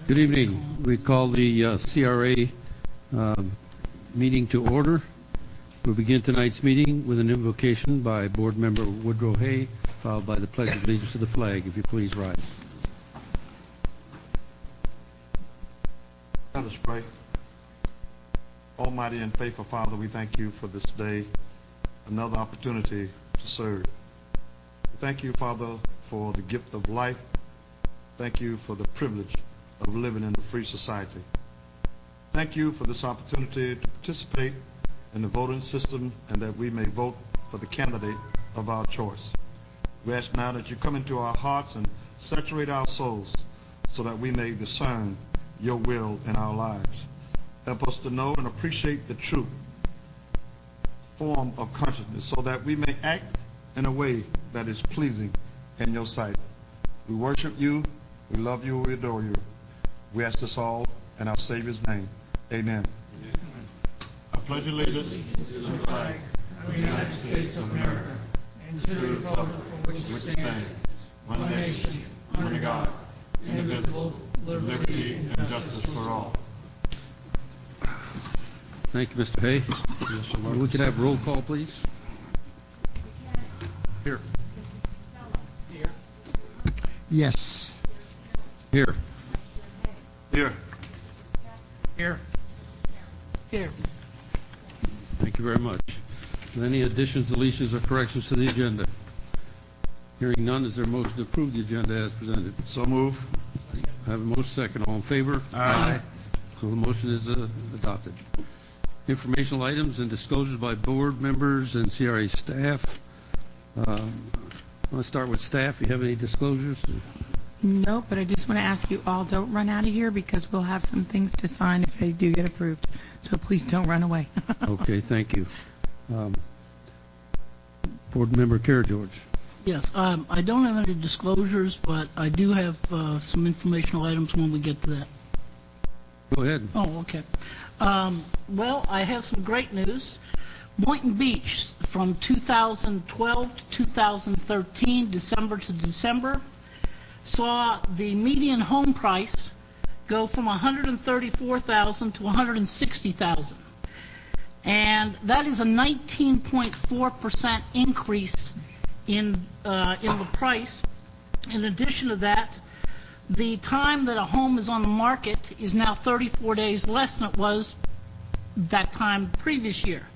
Good evening. We call the CRA meeting to order. We'll begin tonight's meeting with an invocation by Board Member Woodrow Hay, followed by the Pledge of Allegiance to the flag. If you please rise. Let us pray. Almighty and faithful Father, we thank you for this day, another opportunity to serve. We thank you, Father, for the gift of life. Thank you for the privilege of living in a free society. Thank you for this opportunity to participate in the voting system and that we may vote for the candidate of our choice. We ask now that you come into our hearts and saturate our souls so that we may discern your will in our lives. Help us to know and appreciate the true form of consciousness so that we may act in a way that is pleasing in your sight. We worship you, we love you, we adore you. We ask this all in our Savior's name. Amen. I pledge allegiance to the flag of the United States of America and to the republic for which it stands, one nation, under God, indivisible, with liberty and justice for all. Thank you, Mr. Hay. We could have roll call, please. Here. Here. Yes. Here. Here. Here. Here. Thank you very much. Any additions, deletions, or corrections to the agenda? Hearing none, is there a motion to approve the agenda as presented? So move. I have a motion second. All in favor? Aye. So the motion is adopted. Informational items and disclosures by board members and CRA staff. I want to start with staff. You have any disclosures? No, but I just want to ask you all, don't run out of here because we'll have some things to sign if they do get approved. So please don't run away. Okay, thank you. Board Member Cara George. Yes, I don't have any disclosures, but I do have some informational items when we get to that. Go ahead. Oh, okay. Well, I have some great news. Boynton Beach, from 2012 to 2013, December to December, saw the median home price go from $134,000 to $160,000. And that is a 19.4% increase in the price. In addition to that, the time that a home is on the market is now 34 days less than it was that time previous year.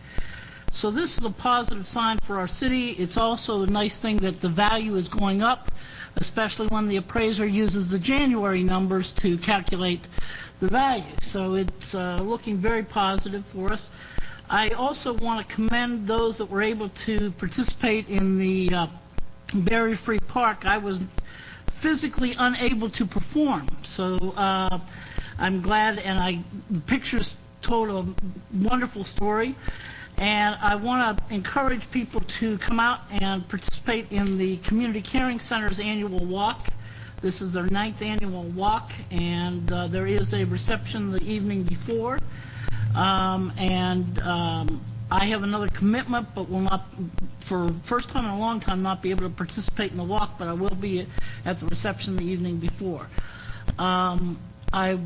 So this is a positive sign for our city. It's also a nice thing that the value is going up, especially when the appraiser uses the January numbers to calculate the value. So it's looking very positive for us. I also want to commend those that were able to participate in the Berry-Free Park. I was physically unable to perform, so I'm glad, and the pictures told a wonderful story. And I want to encourage people to come out and participate in the Community Caring Center's annual walk. This is their 9th annual walk, and there is a reception the evening before. I have another commitment, but will not, for first time in a long time, not be able to participate in the walk, but I will be at the reception the evening before. I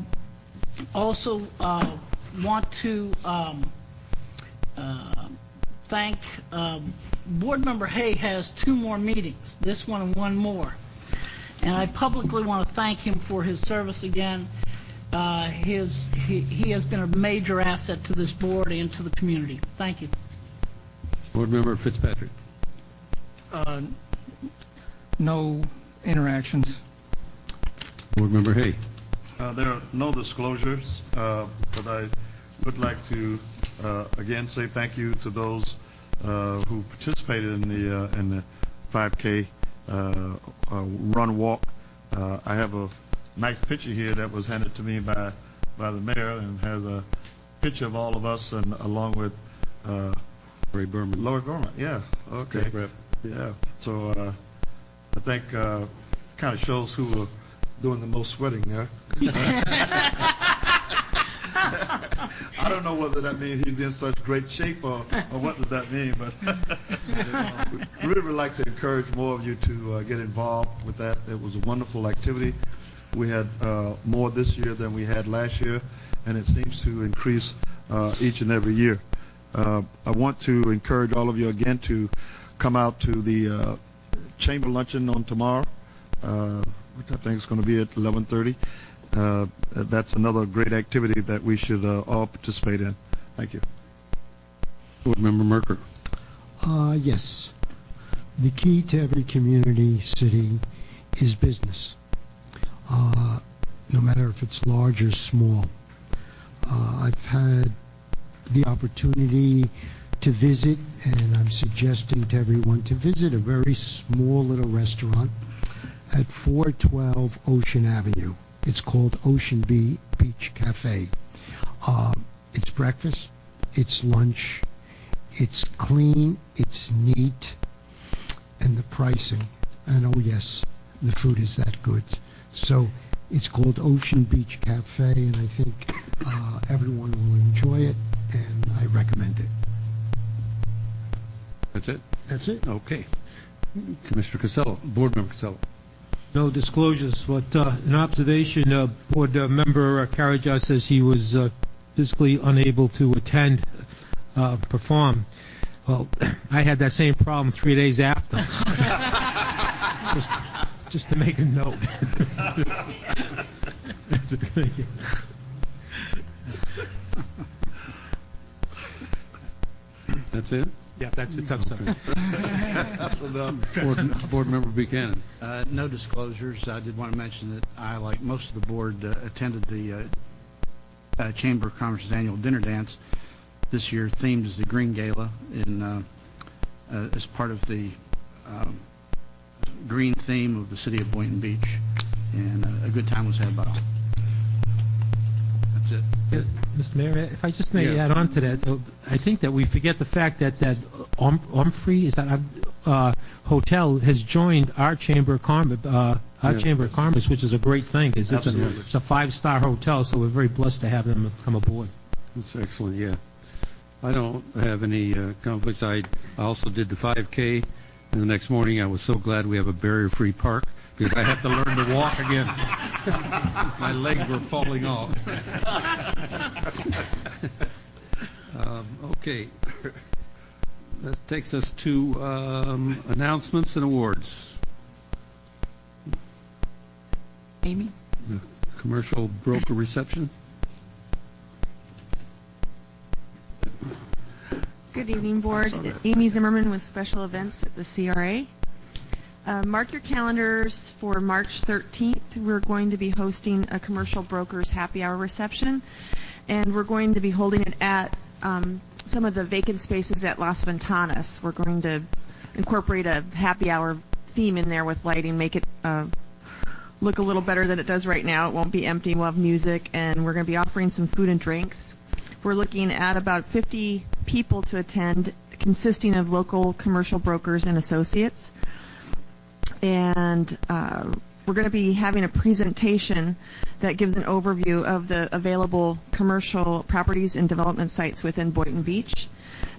also want to thank Board Member Hay has 2 more meetings, this one and one more. And I publicly want to thank him for his service again. He has been a major asset to this board and to the community. Thank you. Board Member Fitzpatrick. No interactions. Board Member Hay. There are no disclosures, but I would like to again say thank you to those who participated in the 5K run walk. I have a nice picture here that was handed to me by the mayor, and has a picture of all of us, and along with Ray Berman. Lord Gorman. Yeah. Okay. State Rep. Yeah. So I think kind of shows who are doing the most sweating there. I don't know whether that means he's in such great shape or what does that mean, but we really would like to encourage more of you to get involved with that. It was a wonderful activity. We had more this year than we had last year, and it seems to increase each and every year. I want to encourage all of you again to come out to the chamber luncheon on tomorrow, which I think is going to be at 11:30. That's another great activity that we should all participate in. Thank you. Board Member Merker. Yes. The key to every community, city, is business, no matter if it's large or small. I've had the opportunity to visit, and I'm suggesting to everyone to visit a very small little restaurant at 412 Ocean Avenue. It's called Ocean Beach Cafe. It's breakfast, it's lunch, it's clean, it's neat, and the pricing. And oh yes, the food is that good. So it's called Ocean Beach Cafe, and I think everyone will enjoy it, and I recommend it. That's it? That's it. Okay. Mr. Casella, Board Member Casella. No disclosures, but an observation, Board Member Karajas says he was physically unable to attend, perform. Well, I had that same problem 3 days after. just to make a note. That's it. Thank you. That's it? Yeah, that's it. I'm sorry. That's enough. Board Member Buchanan. No disclosures. I did want to mention that I, like most of the board, attended the Chamber of Commerce's annual dinner dance. This year themed as the Green Gala as part of the green theme of the city of Boynton Beach. And a good time was had by all. That's it. Yeah, Mr. Mayor, if I just may Yes. add on to that, I think that we forget the fact that Omfrey, is that hotel has joined our Chamber of Commerce, Chamber of Commerce, which is a great thing. It's a 5-star hotel, so we're very blessed to have them come aboard. That's excellent, yeah. I don't have any conflicts. I also did the 5K, and the next morning I was so glad we have a barrier-free park because I have to learn to walk again. My legs were falling off. Okay. That takes us to announcements and awards. Amy? The commercial broker reception. Good evening, Board. Amy Zimmerman with Special Events at the CRA. Mark your calendars for March 13th. We're going to be hosting a commercial brokers happy hour reception, and we're going to be holding it at some of the vacant spaces at Las Ventanas. We're going to incorporate a happy hour theme in there with lighting, make it look a little better than it does right now. It won't be empty. We'll have music, and we're going to be offering some food and drinks. We're looking at about 50 people to attend, consisting of local commercial brokers and associates. And we're going to be having a presentation that gives an overview of the available commercial properties and development sites within Boynton Beach,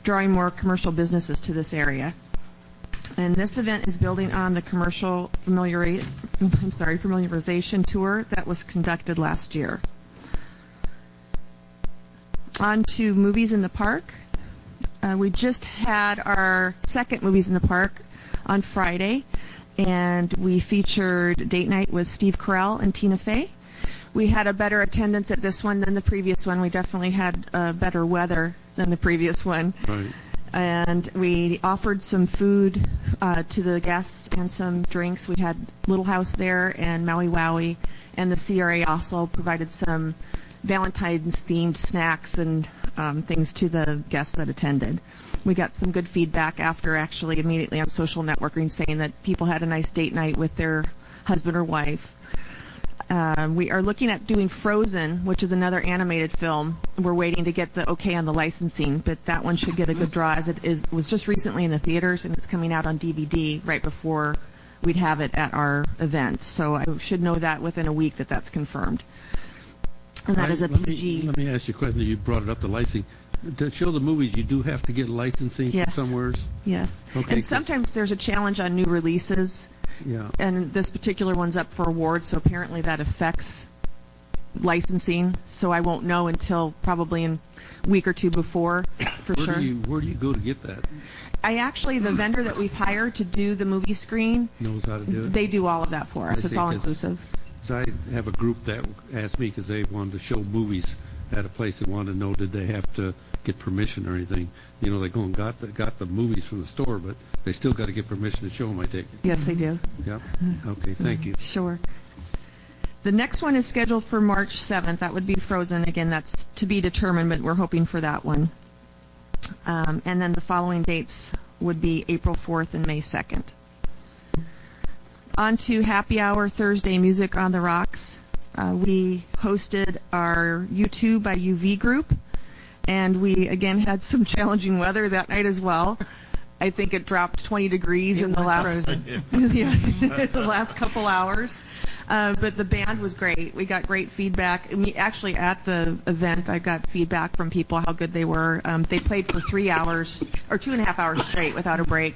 drawing more commercial businesses to this area. And this event is building on the commercial familiarization tour that was conducted last year. On to Movies in the Park. We just had our second Movies in the Park on Friday, and we featured Date Night with Steve Carell and Tina Fey. We had a better attendance at this one than the previous one. We definitely had better weather than the previous one. Right. And we offered some food to the guests and some drinks. We had Little House there and Maui Wowie, and the CRA also provided some Valentine's-themed snacks and things to the guests that attended. We got some good feedback after, actually, immediately on social networking, saying that people had a nice date night with their husband or wife. We are looking at doing Frozen, which is another animated film. We're waiting to get the okay on the licensing, but that one should get a good draw, as it was just recently in the theaters, and it's coming out on DVD right before we'd have it at our event. So I should know that within a week that that's confirmed. And that is a PG. Let me ask you a question. You brought it up, the licensing. To show the movies, you do have to get licensing Yes. from somewhere. Yes. Okay, And sometimes there's a challenge on new releases Yeah. And this particular one's up for award, so apparently that affects licensing. So I won't know until probably in a week or two before, for sure. Where do you go to get that? The vendor that we've hired to do the movie screen, Knows how to do it? they do all of that for us. It's all inclusive. I have a group that asked me because they wanted to show movies at a place. They wanted to know, did they have to get permission or anything? You know, they go and got the movies from the store, but they still got to get permission to show them, I take it. Yes, they do. Yep. Okay, thank you. Sure. The next one is scheduled for March 7th. That would be Frozen. Again, that's to be determined, but we're hoping for that one. And then the following dates would be April 4th and May 2nd. On to Happy Hour Thursday, Music on the Rocks. We hosted our U2 by UV group, and we, again, had some challenging weather that night as well. I think it dropped 20 degrees in the last couple hours. But the band was great. We got great feedback. We actually, at the event, I got feedback from people how good they were. They played for 3 hours, or 2.5 hours straight without a break.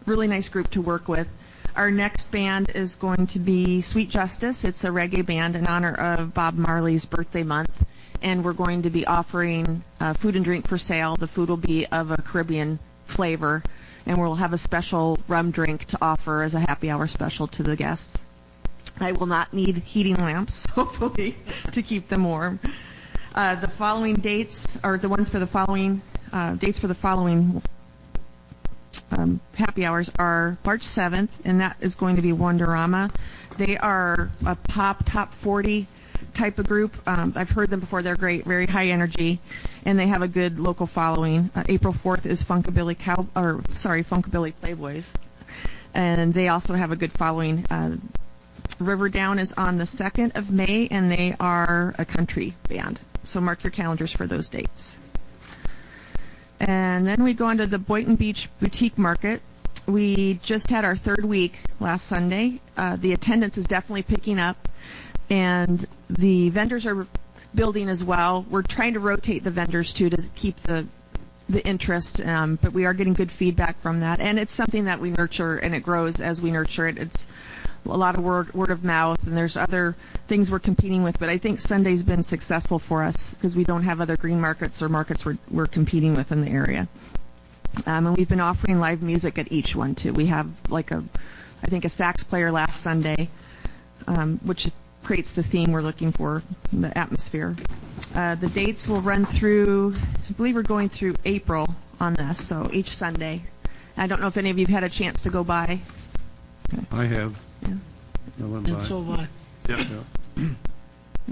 Really nice group to work with. Our next band is going to be Sweet Justice. It's a reggae band in honor of Bob Marley's birthday month. And we're going to be offering food and drink for sale. The food will be of a Caribbean flavor. And we'll have a special rum drink to offer as a happy hour special to the guests. I will not need heating lamps, hopefully, to keep them warm. The following dates are the ones for the following dates for the following happy hours are March 7th, and that is going to be Wonderama. They are a pop top 40 type of group. I've heard them before. They're great, very high energy, and they have a good local following. April 4th is Funkabilly Playboys, and they also have a good following. Riverdown is on the 2nd of May, and they are a country band. So mark your calendars for those dates. And then we go on to the Boynton Beach Boutique Market. We just had our third week last Sunday. The attendance is definitely picking up, and the vendors are building as well. We're trying to rotate the vendors, too, to keep the interest, but we are getting good feedback from that. And it's something that we nurture, and it grows as we nurture it. It's a lot of word of mouth, and there's other things we're competing with. But I think Sunday's been successful for us because we don't have other green markets or markets we're competing with in the area. And we've been offering live music at each one, too. We have I think a sax player last Sunday, which creates the theme we're looking for, the atmosphere. The dates will run through, I believe we're going through April on this, so each Sunday. I don't know if any of you have had a chance to go by. I have. Yeah. I went by. And so have I. Yeah.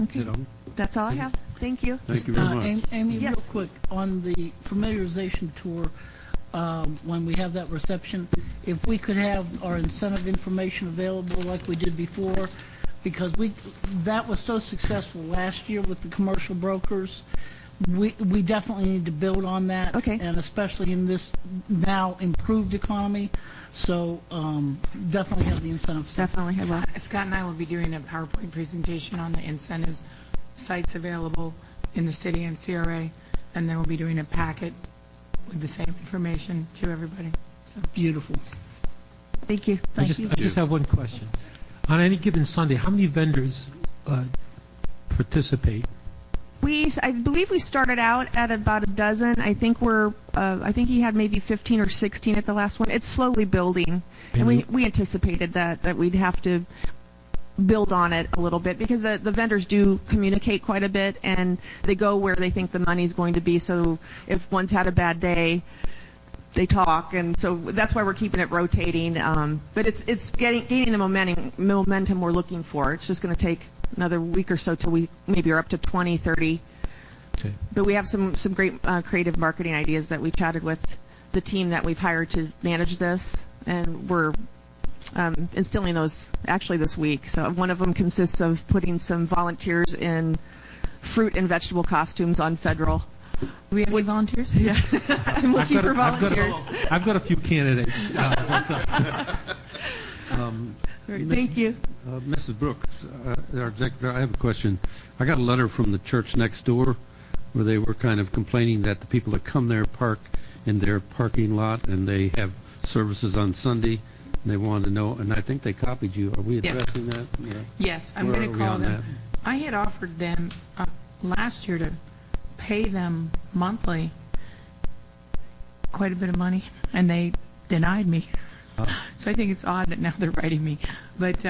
Okay. You know. That's all I have. Thank you. Thank you very much. Amy, Yes. real quick, on the familiarization tour, when we have that reception, if we could have our incentive information available like we did before, because that was so successful last year with the commercial brokers. We definitely need to build on that, Okay. and especially in this now improved economy. So definitely have the incentives. Definitely have a. Scott and I will be doing a PowerPoint presentation on the incentives sites available in the city and CRA, and then we'll be doing a packet with the same information to everybody. So Beautiful. Thank you. I just have one question. On any given Sunday, how many vendors participate? I believe we started out at about a dozen. I think I think he had maybe 15 or 16 at the last one. It's slowly building, and we anticipated that we'd have to build on it a little bit because the vendors do communicate quite a bit, and they go where they think the money's going to be. So if one's had a bad day, they talk, and so that's why we're keeping it rotating. But it's gaining the momentum we're looking for. It's just going to take another week or so till we maybe are up to 20, 30. Okay. But we have some great creative marketing ideas that we chatted with the team that we've hired to manage this, and we're instilling those actually this week. So one of them consists of putting some volunteers in fruit and vegetable costumes on Federal. do we have any volunteers? Yeah, I'm looking for volunteers. I've got a few candidates. Thank you. Mrs. Brooks, our executive, I have a question. I got a letter from the church next door where they were kind of complaining that the people that come there park in their parking lot and they have services on Sunday. They wanted to know, and I think they copied you. Are we Yes. addressing that? Yeah. Yes, I'm Where going are to we call on them. I had offered them last year to pay them monthly quite a bit of money, and they denied me. So I think it's odd that now they're writing me. But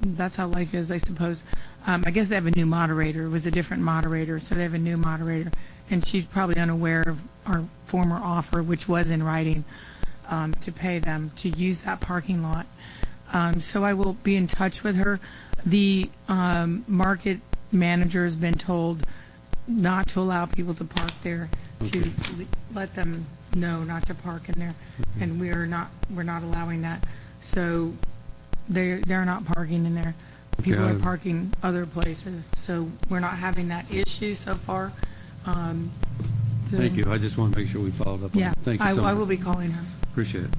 that's how life is, I suppose. I guess they have a new moderator. It was a different moderator, so they have a new moderator. And she's probably unaware of our former offer, which was in writing, to pay them to use that parking lot. So I will be in touch with her. The market manager has been told not to allow people to park there, to let them know not to park in there, and we're not allowing that. So they're not parking in there. People are parking other places, so we're not having that issue so far. Thank you. I just want to make sure we followed up on Yeah, it. Thank you so much. I will be calling her. Appreciate it.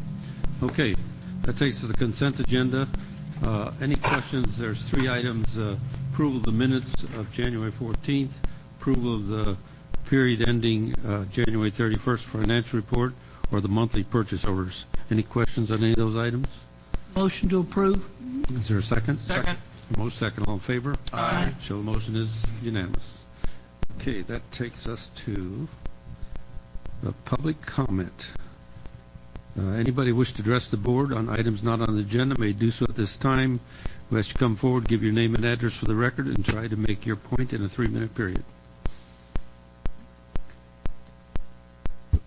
Okay, that takes us to the consent agenda. Any questions? There's 3 items. Approval of the minutes of January 14th, approval of the period ending January 31st financial report, or the monthly purchase orders. Any questions on any of those items? Motion to approve. Is there a second? Second. Most second. All in favor? Aye. Show the motion is unanimous. Okay, that takes us to the public comment. Anybody wish to address the board on items not on the agenda may do so at this time. We ask you to come forward, give your name and address for the record, and try to make your point in a 3-minute period.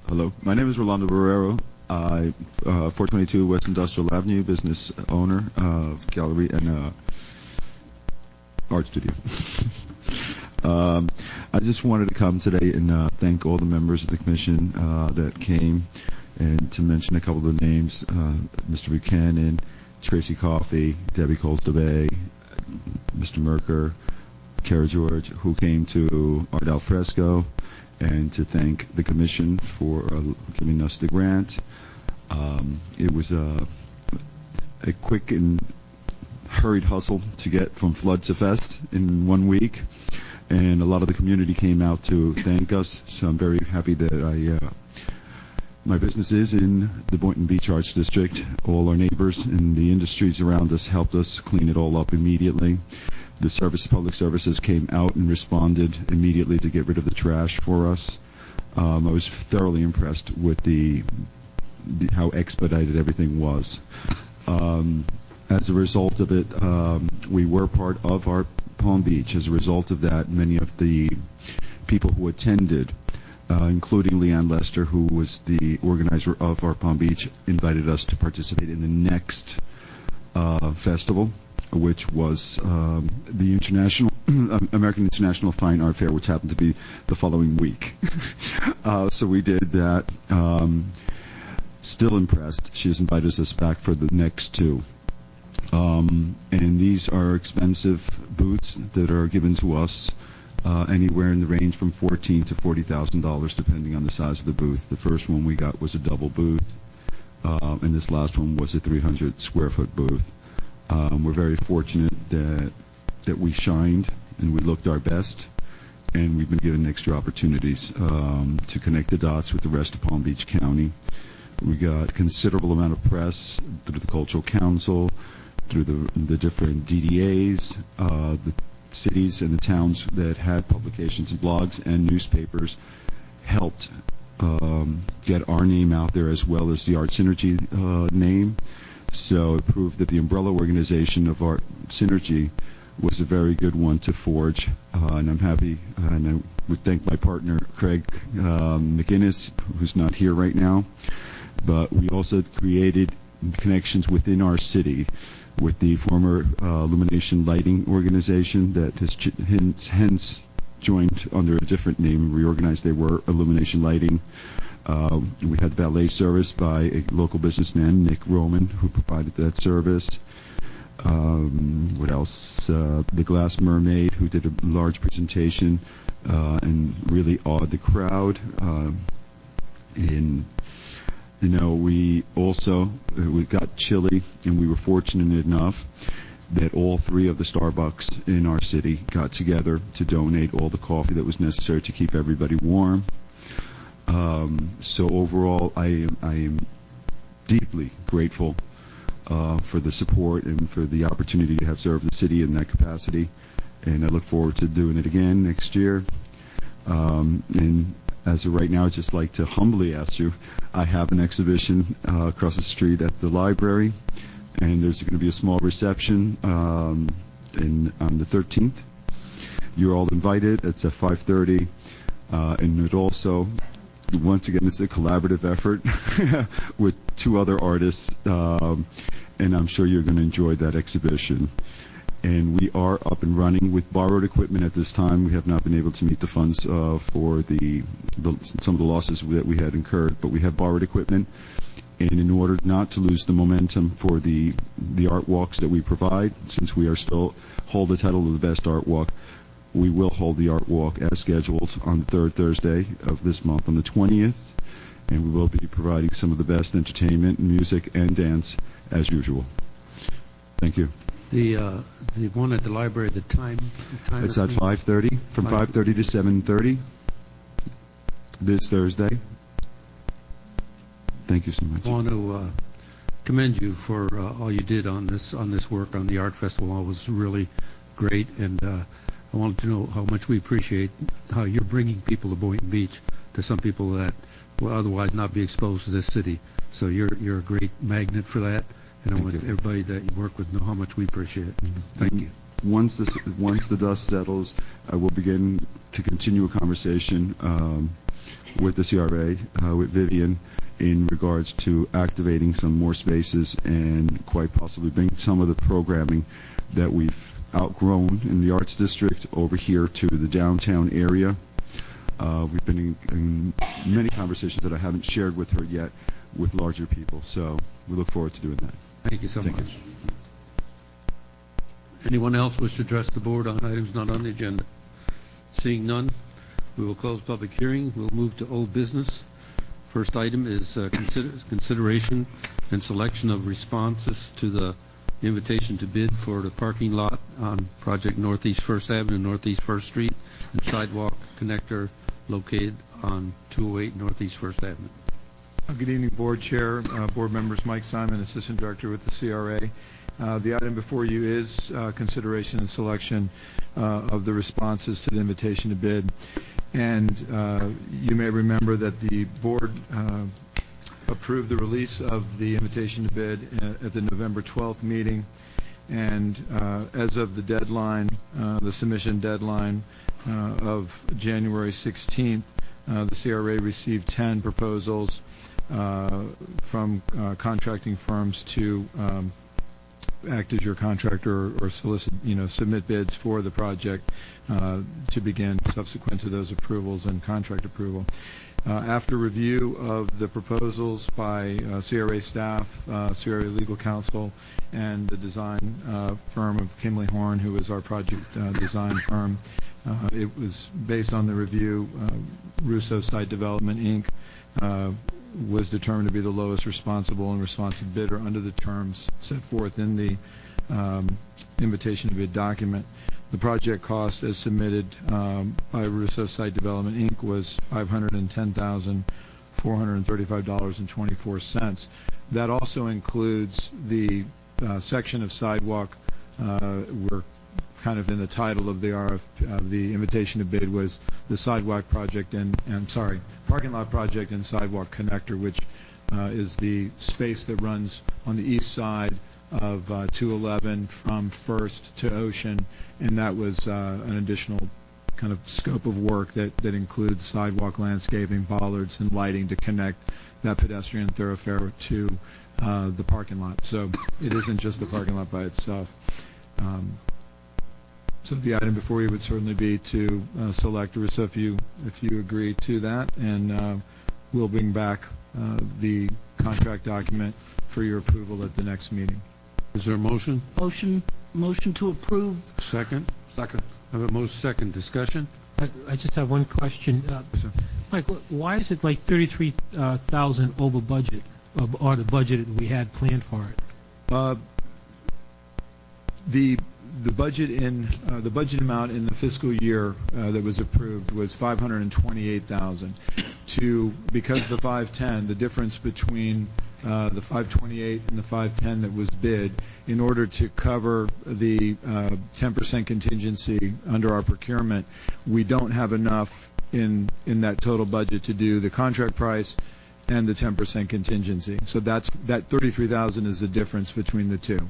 Hello, my name is Rolando Barrero. I 422 West Industrial Avenue, business owner of gallery and art studio. I just wanted to come today and thank all the members of the commission that came, and to mention a couple of the names: Mr. Buchanan, Tracy Coffey, Debbie Colstabay, Mr. Merker, Kara George, who came to Art Al Fresco, and to thank the commission for giving us the grant. It was a quick and hurried hustle to get from flood to fest in 1 week, and a lot of the community came out to thank us. So I'm very happy that my business is in the Boynton Beach Arts District. All our neighbors and the industries around us helped us clean it all up immediately. The public services came out and responded immediately to get rid of the trash for us. I was thoroughly impressed with how expedited everything was. As a result of it, we were part of Art Palm Beach. As a result of that, many of the people who attended, including Leanne Lester, who was the organizer of Art Palm Beach, invited us to participate in the next festival, which was the American International Fine Art Fair, which happened to be the following week. So we did that. Still impressed. She has invited us back for the next 2. And these are expensive booths that are given to us, anywhere in the range from $14,000 to $40,000, depending on the size of the booth. The first one we got was a double booth, and this last one was a 300 square foot booth. We're very fortunate that we shined and we looked our best, and we've been given extra opportunities to connect the dots with the rest of Palm Beach County. We got a considerable amount of press through the Cultural Council, through the different DDAs, the cities and the towns that had publications and blogs and newspapers helped get our name out there, as well as the Art Synergy name. So it proved that the umbrella organization of Art Synergy was a very good one to forge, and I'm happy, and I would thank my partner Craig McInnes, who's not here right now. But we also created connections within our city with the former Illumination Lighting organization that has hence joined under a different name, reorganized. They were Illumination Lighting. We had valet service by a local businessman, Nick Roman, who provided that service. What else? The Glass Mermaid, who did a large presentation and really awed the crowd. We also we got chili, and we were fortunate enough that all 3 of the Starbucks in our city got together to donate all the coffee that was necessary to keep everybody warm. So overall, I am deeply grateful for the support and for the opportunity to have served the city in that capacity. And I look forward to doing it again next year. And as of right now, I'd just like to humbly ask you, I have an exhibition across the street at the library, and there's going to be a small reception on the 13th. You're all invited. It's at 5:30. And it also, once again, it's a collaborative effort with two other artists, and I'm sure you're going to enjoy that exhibition. And we are up and running with borrowed equipment at this time. We have not been able to meet the funds for some of the losses that we had incurred, but we have borrowed equipment. And in order not to lose the momentum for the art walks that we provide, since we are still hold the title of the best art walk, we will hold the art walk as scheduled on the third Thursday of this month on the 20th, and we will be providing some of the best entertainment, music, and dance as usual. Thank you. The one at the library, the time It's at 5:30, from 5:30 to 7:30 this Thursday. Thank you so much. I want to commend you for all you did on this work on the art festival. It was really great, and I wanted to know how much we appreciate how you're bringing people to Boynton Beach, to some people that will otherwise not be exposed to this city. So you're a great magnet for that, and I want everybody that you work with know how much we appreciate it. Thank you. Once the dust settles, I will begin to continue a conversation with the CRA, with Vivian, in regards to activating some more spaces and quite possibly bring some of the programming that we've outgrown in the Arts District over here to the downtown area. We've been in many conversations that I haven't shared with her yet with larger people, so we look forward to doing that. Thank you so much. Anyone else wish to address the board on items not on the agenda? Seeing none, we will close public hearing. We'll move to old business. First item is consideration and selection of responses to the invitation to bid for the parking lot on Project Northeast 1st Avenue, Northeast 1st Street, and sidewalk connector located on 208 Northeast 1st Avenue. Good evening, Board Chair, Board members. Mike Simon, Assistant Director with the CRA. The item before you is consideration and selection of the responses to the invitation to bid. And you may remember that the Board approved the release of the invitation to bid at the November 12th meeting. And as of the deadline, the submission deadline of January 16th, the CRA received 10 proposals from contracting firms to act as your contractor or solicit, submit bids for the project to begin subsequent to those approvals and contract approval. After review of the proposals by CRA staff, CRA legal counsel, and the design firm of Kimley Horn, who is our project design firm, it was based on the review. Russo Site Development, Inc. Was determined to be the lowest responsible and responsive bidder under the terms set forth in the invitation to bid document. The project cost as submitted by Russo Site Development, Inc. was $510,435.24. That also includes the section of sidewalk. We're kind of in the title of the the invitation to bid was the sidewalk project parking lot project and sidewalk connector, which is the space that runs on the east side of 211 from First to Ocean, and that was an additional kind of scope of work that includes sidewalk landscaping, bollards, and lighting to connect that pedestrian thoroughfare to the parking lot. So it isn't just the parking lot by itself. So the item before you would certainly be to select Russo if you agree to that, and we'll bring back the contract document for your approval at the next meeting. Is there a motion? Motion to approve. Second? Second. I have a motion second. Discussion? I just have one question. Mike, why is it like 33,000 over budget, or the budget we had planned for it? The budget amount in the fiscal year that was approved was $528,000. Because the 510, the difference between the 528 and the 510 that was bid, in order to cover the 10% contingency under our procurement, we don't have enough in that total budget to do the contract price and the 10% contingency. So that $33,000 is the difference between the two.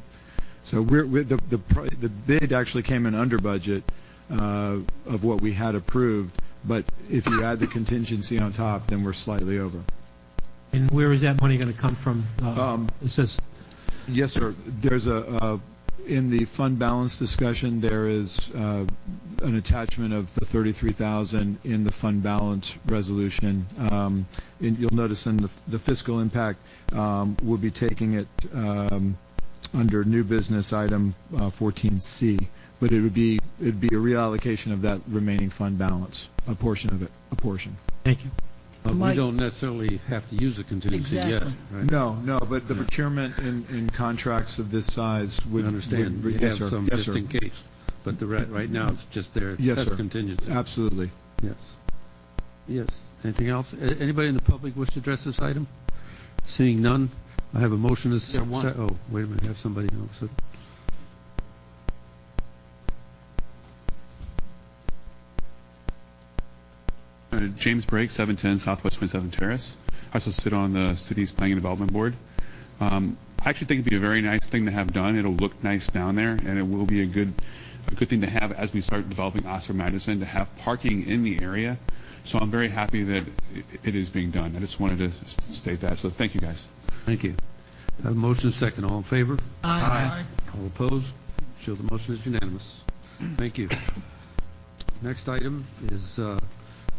So the bid actually came in under budget of what we had approved, but if you add the contingency on top, then we're slightly over. And where is that money going to come from? It says, yes, sir. There's in the fund balance discussion, there is an attachment of the $33,000 in the fund balance resolution. And you'll notice in the fiscal impact, we'll be taking it under new business item 14C, but it would be a reallocation of that remaining fund balance, a portion of it, a portion. Thank you. We don't necessarily have to use a contingency yet, right? No, but the procurement in contracts of this size would... I understand. We yes, have sir. some Yes, just sir. in case, but right now it's just there Yes, as sir. contingency. Absolutely. Yes. Yes. Anything else? Anybody in the public wish to address this item? Seeing none, I have a motion to... Oh, wait a minute. I have somebody else. James Briggs, 710 Southwest 27 Terrace. I also sit on the city's planning and development board. I actually think it'd be a very nice thing to have done. It'll look nice down there, and it will be a good thing to have as we start developing Oscar Madison, to have parking in the area. So I'm very happy that it is being done. I just wanted to state that. So thank you, guys. Thank you. I have a motion second. All in favor? Aye. All opposed? Show the motion is unanimous. Thank you. Next item is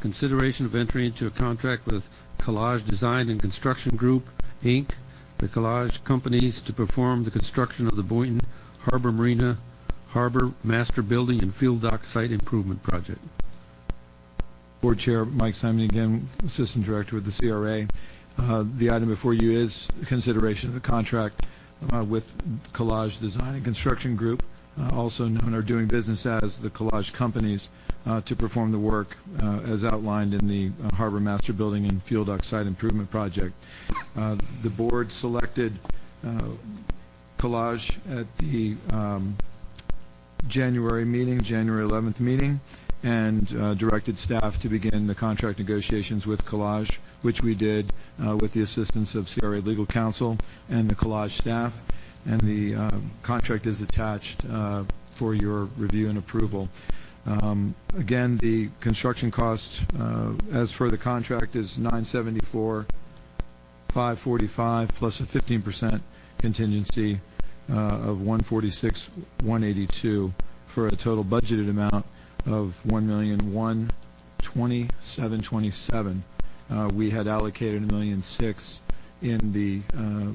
consideration of entry into a contract with Collage Design and Construction Group, Inc., the Collage companies, to perform the construction of the Boynton Harbor Marina Harbor Master Building and Field Dock Site Improvement Project. Board Chair Mike Simon again, Assistant Director with the CRA. The item before you is consideration of the contract with Collage Design and Construction Group, also known or doing business as the Collage Companies, to perform the work as outlined in the Harbor Master Building and Field Dock Site Improvement Project. The board selected Collage at the January 11th meeting, and directed staff to begin the contract negotiations with Collage, which we did with the assistance of CRA Legal Counsel and the Collage staff. And the contract is attached for your review and approval. Again, the construction cost, as per the contract, is $974,545 plus a 15% contingency of $146,182 for a total budgeted amount of $1,127,27. We had allocated $1,006,000 in the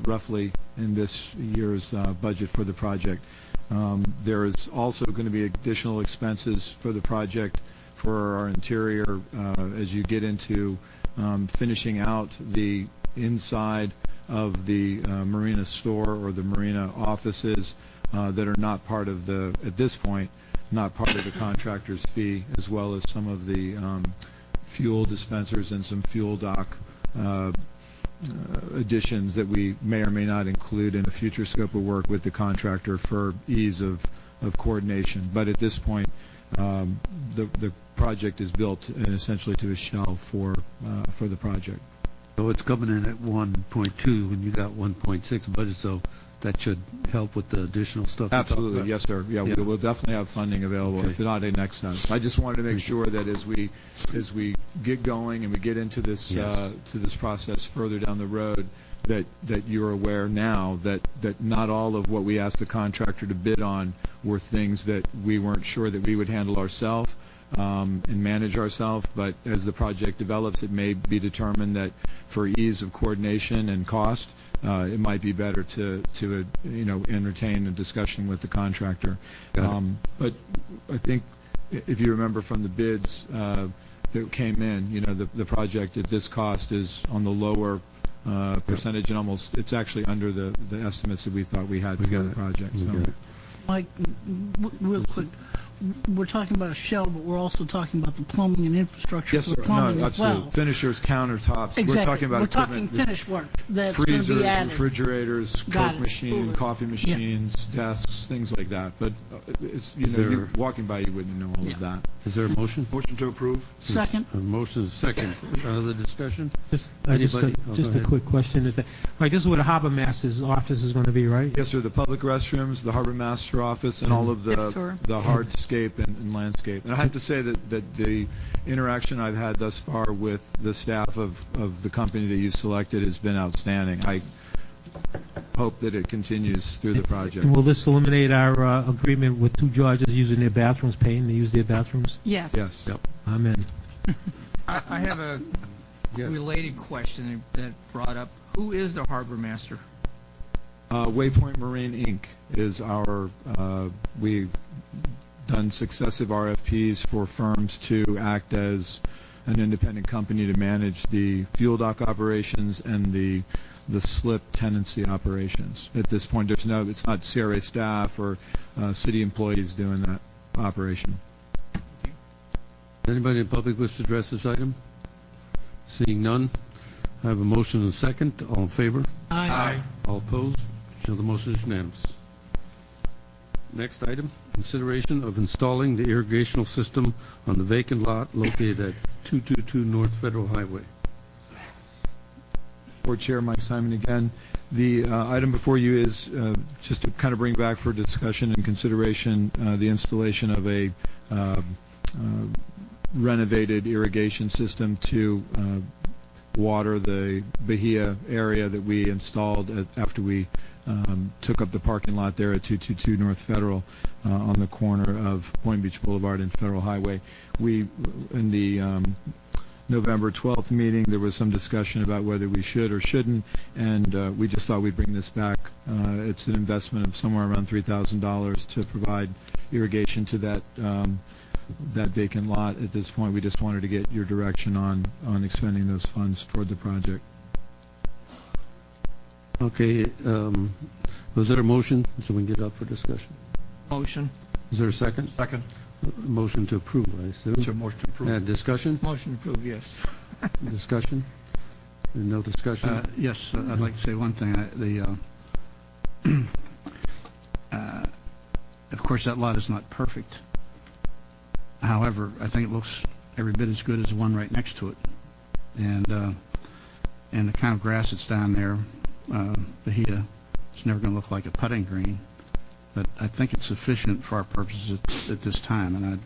roughly in this year's budget for the project. There is also going to be additional expenses for the project for our interior as you get into finishing out the inside of the marina store or the marina offices that are not part of the, at this point, not part of the contractor's fee, as well as some of the fuel dispensers and some fuel dock additions that we may or may not include in a future scope of work with the contractor for ease of coordination. But at this point, the project is built and essentially to a shell for the project. So it's coming in at 1.2 and you got 1.6 budget, so that should help with the additional stuff. Absolutely, yes, sir. Yeah, we'll definitely have funding available, if not in excess. I just wanted to make sure that as we get going and we get into this to this process further down the road, that you're aware now that not all of what we asked the contractor to bid on were things that we weren't sure that we would handle ourselves and manage ourselves. But as the project develops, it may be determined that for ease of coordination and cost, it might be better to entertain a discussion with the contractor. But I think if you remember from the bids that came in, the project at this cost is on the lower percentage, and almost it's actually under the estimates that we thought we had for the project. So. Mike, real quick, we're talking about a shell, but we're also talking about the plumbing and infrastructure Yes, for sir. the plumbing No, as well. absolutely. Finishers, countertops. Exactly. We're talking about We're talking equipment, finished work that's going to freezers, be added. refrigerators, Got Coke it. machines, Coolers. coffee machines, desks, things like that. But it's, Is there- walking by, you wouldn't know all of that. Is there a motion? Motion to approve? Second. A motion is second. Other discussion? Just Anybody? just Go a ahead. quick question. Is that, right, this is where the harbor master's office is going to be, right? Yes, sir. The public restrooms, the harbor master office, and all of Yep, the sure. hardscape and landscape. And I have to say that the interaction I've had thus far with the staff of the company that you've selected has been outstanding. I hope that it continues through the project. And will this eliminate our agreement with two judges using their bathrooms, paying to use their bathrooms? Yes. Yes. Yep. Amen. I have a Yes. related question that brought up. Who is the harbor master? Waypoint Marine Inc. is our, we've done successive RFPs for firms to act as an independent company to manage the fuel dock operations and the slip tenancy operations. At this point, it's not CRA staff or city employees doing that operation. Anybody in public wish to address this item? Seeing none, I have a motion and a second. All in favor? Aye. All opposed? Show the motion is unanimous. Next item, consideration of installing the irrigational system on the vacant lot located at 222 North Federal Highway. Board Chair Mike Simon again. The item before you is just to kind of bring back for discussion and consideration the installation of a renovated irrigation system to water the Bahia area that we installed after we took up the parking lot there at 222 North Federal on the corner of Point Beach Boulevard and Federal Highway. We, in the November 12th meeting, there was some discussion about whether we should or shouldn't, and we just thought we'd bring this back. It's an investment of somewhere around $3,000 to provide irrigation to that vacant lot. At this point, we just wanted to get your direction on expending those funds toward the project. Okay, was there a motion so we can get it up for discussion? Motion. Is there a second? Second. Motion to approve, I assume. Motion to approve. Discussion? Motion approved, yes. Discussion? No discussion? Yes, I'd like to say one thing. Of course, that lot is not perfect. However, I think it looks every bit as good as the one right next to it. And the kind of grass that's down there, Bahia, it's never going to look like a putting green. But I think it's sufficient for our purposes at this time. And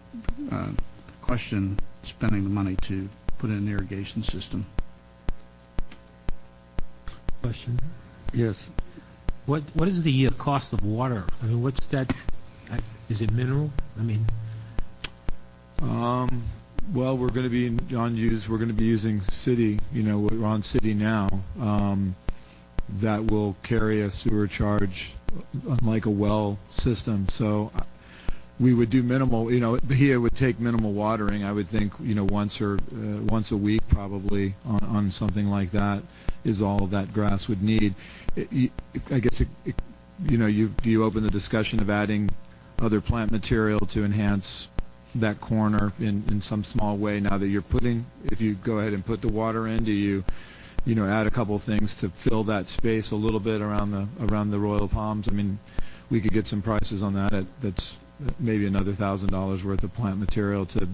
I'd question spending the money to put in an irrigation system. Question. Yes. What is the cost of water? I mean, what's that? Is it mineral? I mean, Well, we're going to be we're going to be using city. We're on city now. That will carry a sewer charge, unlike a well system. So we would do minimal. Bahia would take minimal watering. I would think, once a week probably on something like that is all that grass would need. I guess you open the discussion of adding other plant material to enhance that corner in some small way. Now that if you go ahead and put the water in, do you add a couple things to fill that space a little bit around the Royal Palms? I mean, we could get some prices on that. That's maybe another $1,000 worth of plant material to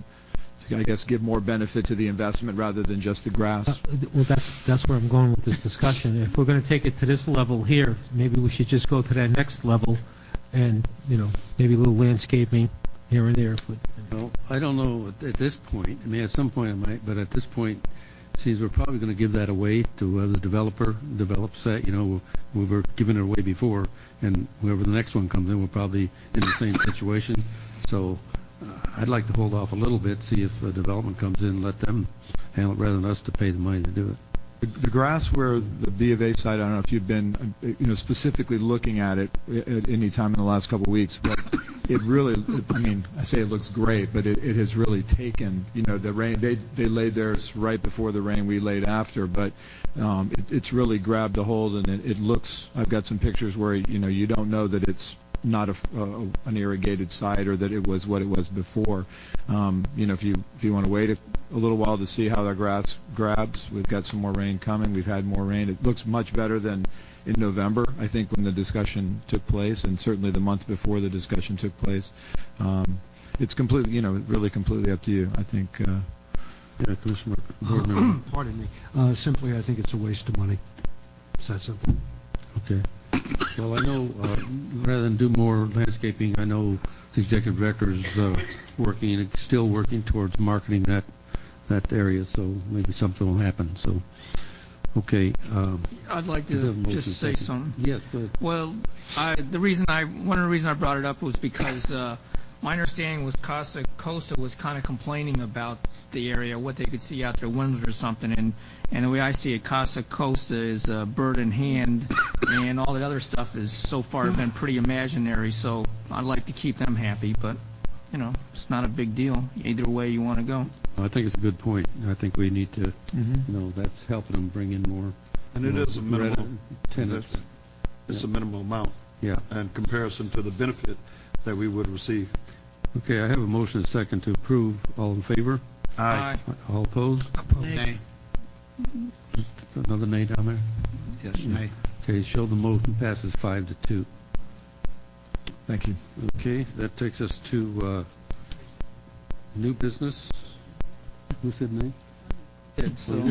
I guess give more benefit to the investment rather than just the grass. well, that's where I'm going with this discussion. If we're going to take it to this level here, maybe we should just go to that next level, and maybe a little landscaping here and there. Well, I don't know at this point. I mean, at some point I might, but at this point, it seems we're probably going to give that away to whoever the developer develops that. We were giving it away before, and whoever the next one comes in, we're probably in the same situation. So I'd like to hold off a little bit, see if a development comes in, let them handle it rather than us to pay the money to do it. The grass where the B of A site, I don't know if you've been, specifically looking at it at any time in the last couple of weeks, but it really, I say it looks great, but it has really taken, the rain, they laid theirs right before the rain, we laid after, but it's really grabbed a hold, and it looks, I've got some pictures where, you don't know that it's not an irrigated site, or that it was what it was before. If you want to wait a little while to see how the grass grabs, we've got some more rain coming. We've had more rain. It looks much better than in November, I think, when the discussion took place, and certainly the month before the discussion took place. It's completely, really completely up to you, I think. Commissioner Board Member. Pardon me. Simply, I think it's a waste of money. It's that simple. Okay. Well, I know rather than do more landscaping, I know the executive director is still working towards marketing that area, so maybe something will happen. So, okay. I'd like to just say something. Yes, go ahead. Well, one of the reasons I brought it up was because my understanding was Costa Costa was kind of complaining about the area, what they could see out their windows or something, and the way I see it, Costa Costa is a bird in hand, and all the other stuff is so far been pretty imaginary. So I'd like to keep them happy, but it's not a big deal either way you want to go. I think it's a good point. I think we need to, that's helping them bring in more. And it is a minimal tenants. It's a minimal amount. Yeah. In comparison to the benefit that we would receive. Okay, I have a motion and a second to approve. All in favor? Aye. All opposed? Nay. Just another nay down there? Yes, nay. Okay, show the motion passes 5-2. Thank you. Okay, that takes us to new business. Who said nay? So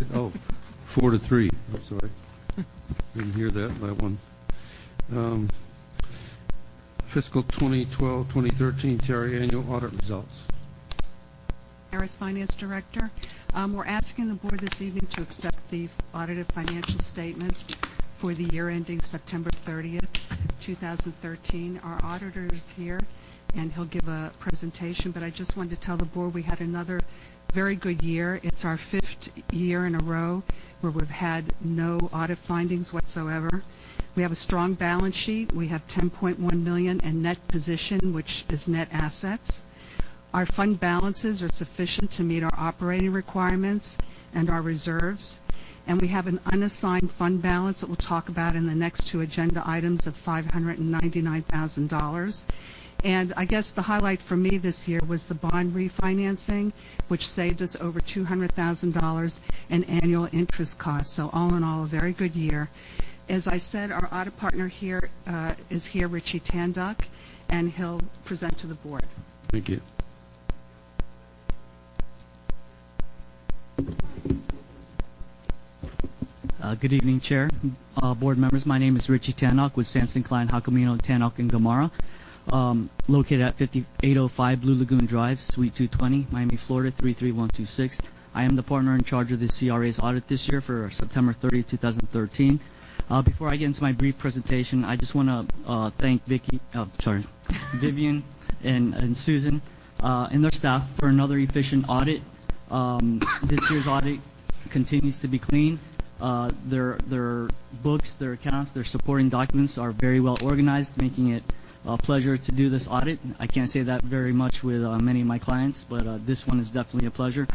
4-3. I'm sorry. Didn't hear that one. Fiscal 2012-2013 CRA annual audit results. Harris, Finance Director. We're asking the board this evening to accept the audited financial statements for the year ending September 30th, 2013. Our auditor is here, and he'll give a presentation, but I just wanted to tell the board we had another very good year. It's our 5th year in a row where we've had no audit findings whatsoever. We have a strong balance sheet. We have $10.1 million in net position, which is net assets. Our fund balances are sufficient to meet our operating requirements and our reserves. And we have an unassigned fund balance that we'll talk about in the next 2 agenda items of $599,000. And I guess the highlight for me this year was the bond refinancing, which saved us over $200,000 in annual interest costs. So all in all, a very good year. As I said, our audit partner here is here, Richie Tanduck, and he'll present to the board. Thank you. Good evening, Chair, board members. My name is Richie Tannock with Sanson, Klein, Jacomino, Tannock, and Gamara, located at 5805 Blue Lagoon Drive, Suite 220, Miami, Florida, 33126. I am the partner in charge of the CRA's audit this year for September 30, 2013. Before I get into my brief presentation, I just want to thank Vivian and Susan and their staff for another efficient audit. This year's audit continues to be clean. Their books, their accounts, their supporting documents are very well organized, making it a pleasure to do this audit. I can't say that very much with many of my clients, but this one is definitely a pleasure.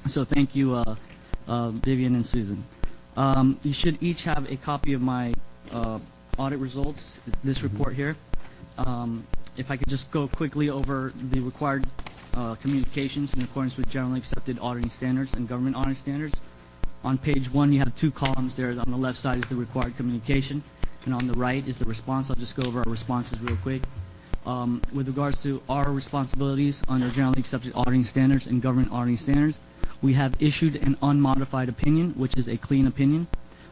So thank you, Vivian and Susan. You should each have a copy of my audit results, this report here. If I could just go quickly over the required communications in accordance with generally accepted auditing standards and government auditing standards. On page 1, you have 2 columns there. On the left side is the required communication, and on the right is the response. I'll just go over our responses real quick. With regards to our responsibilities under generally accepted auditing standards and government auditing standards, we have issued an unmodified opinion, which is a clean opinion,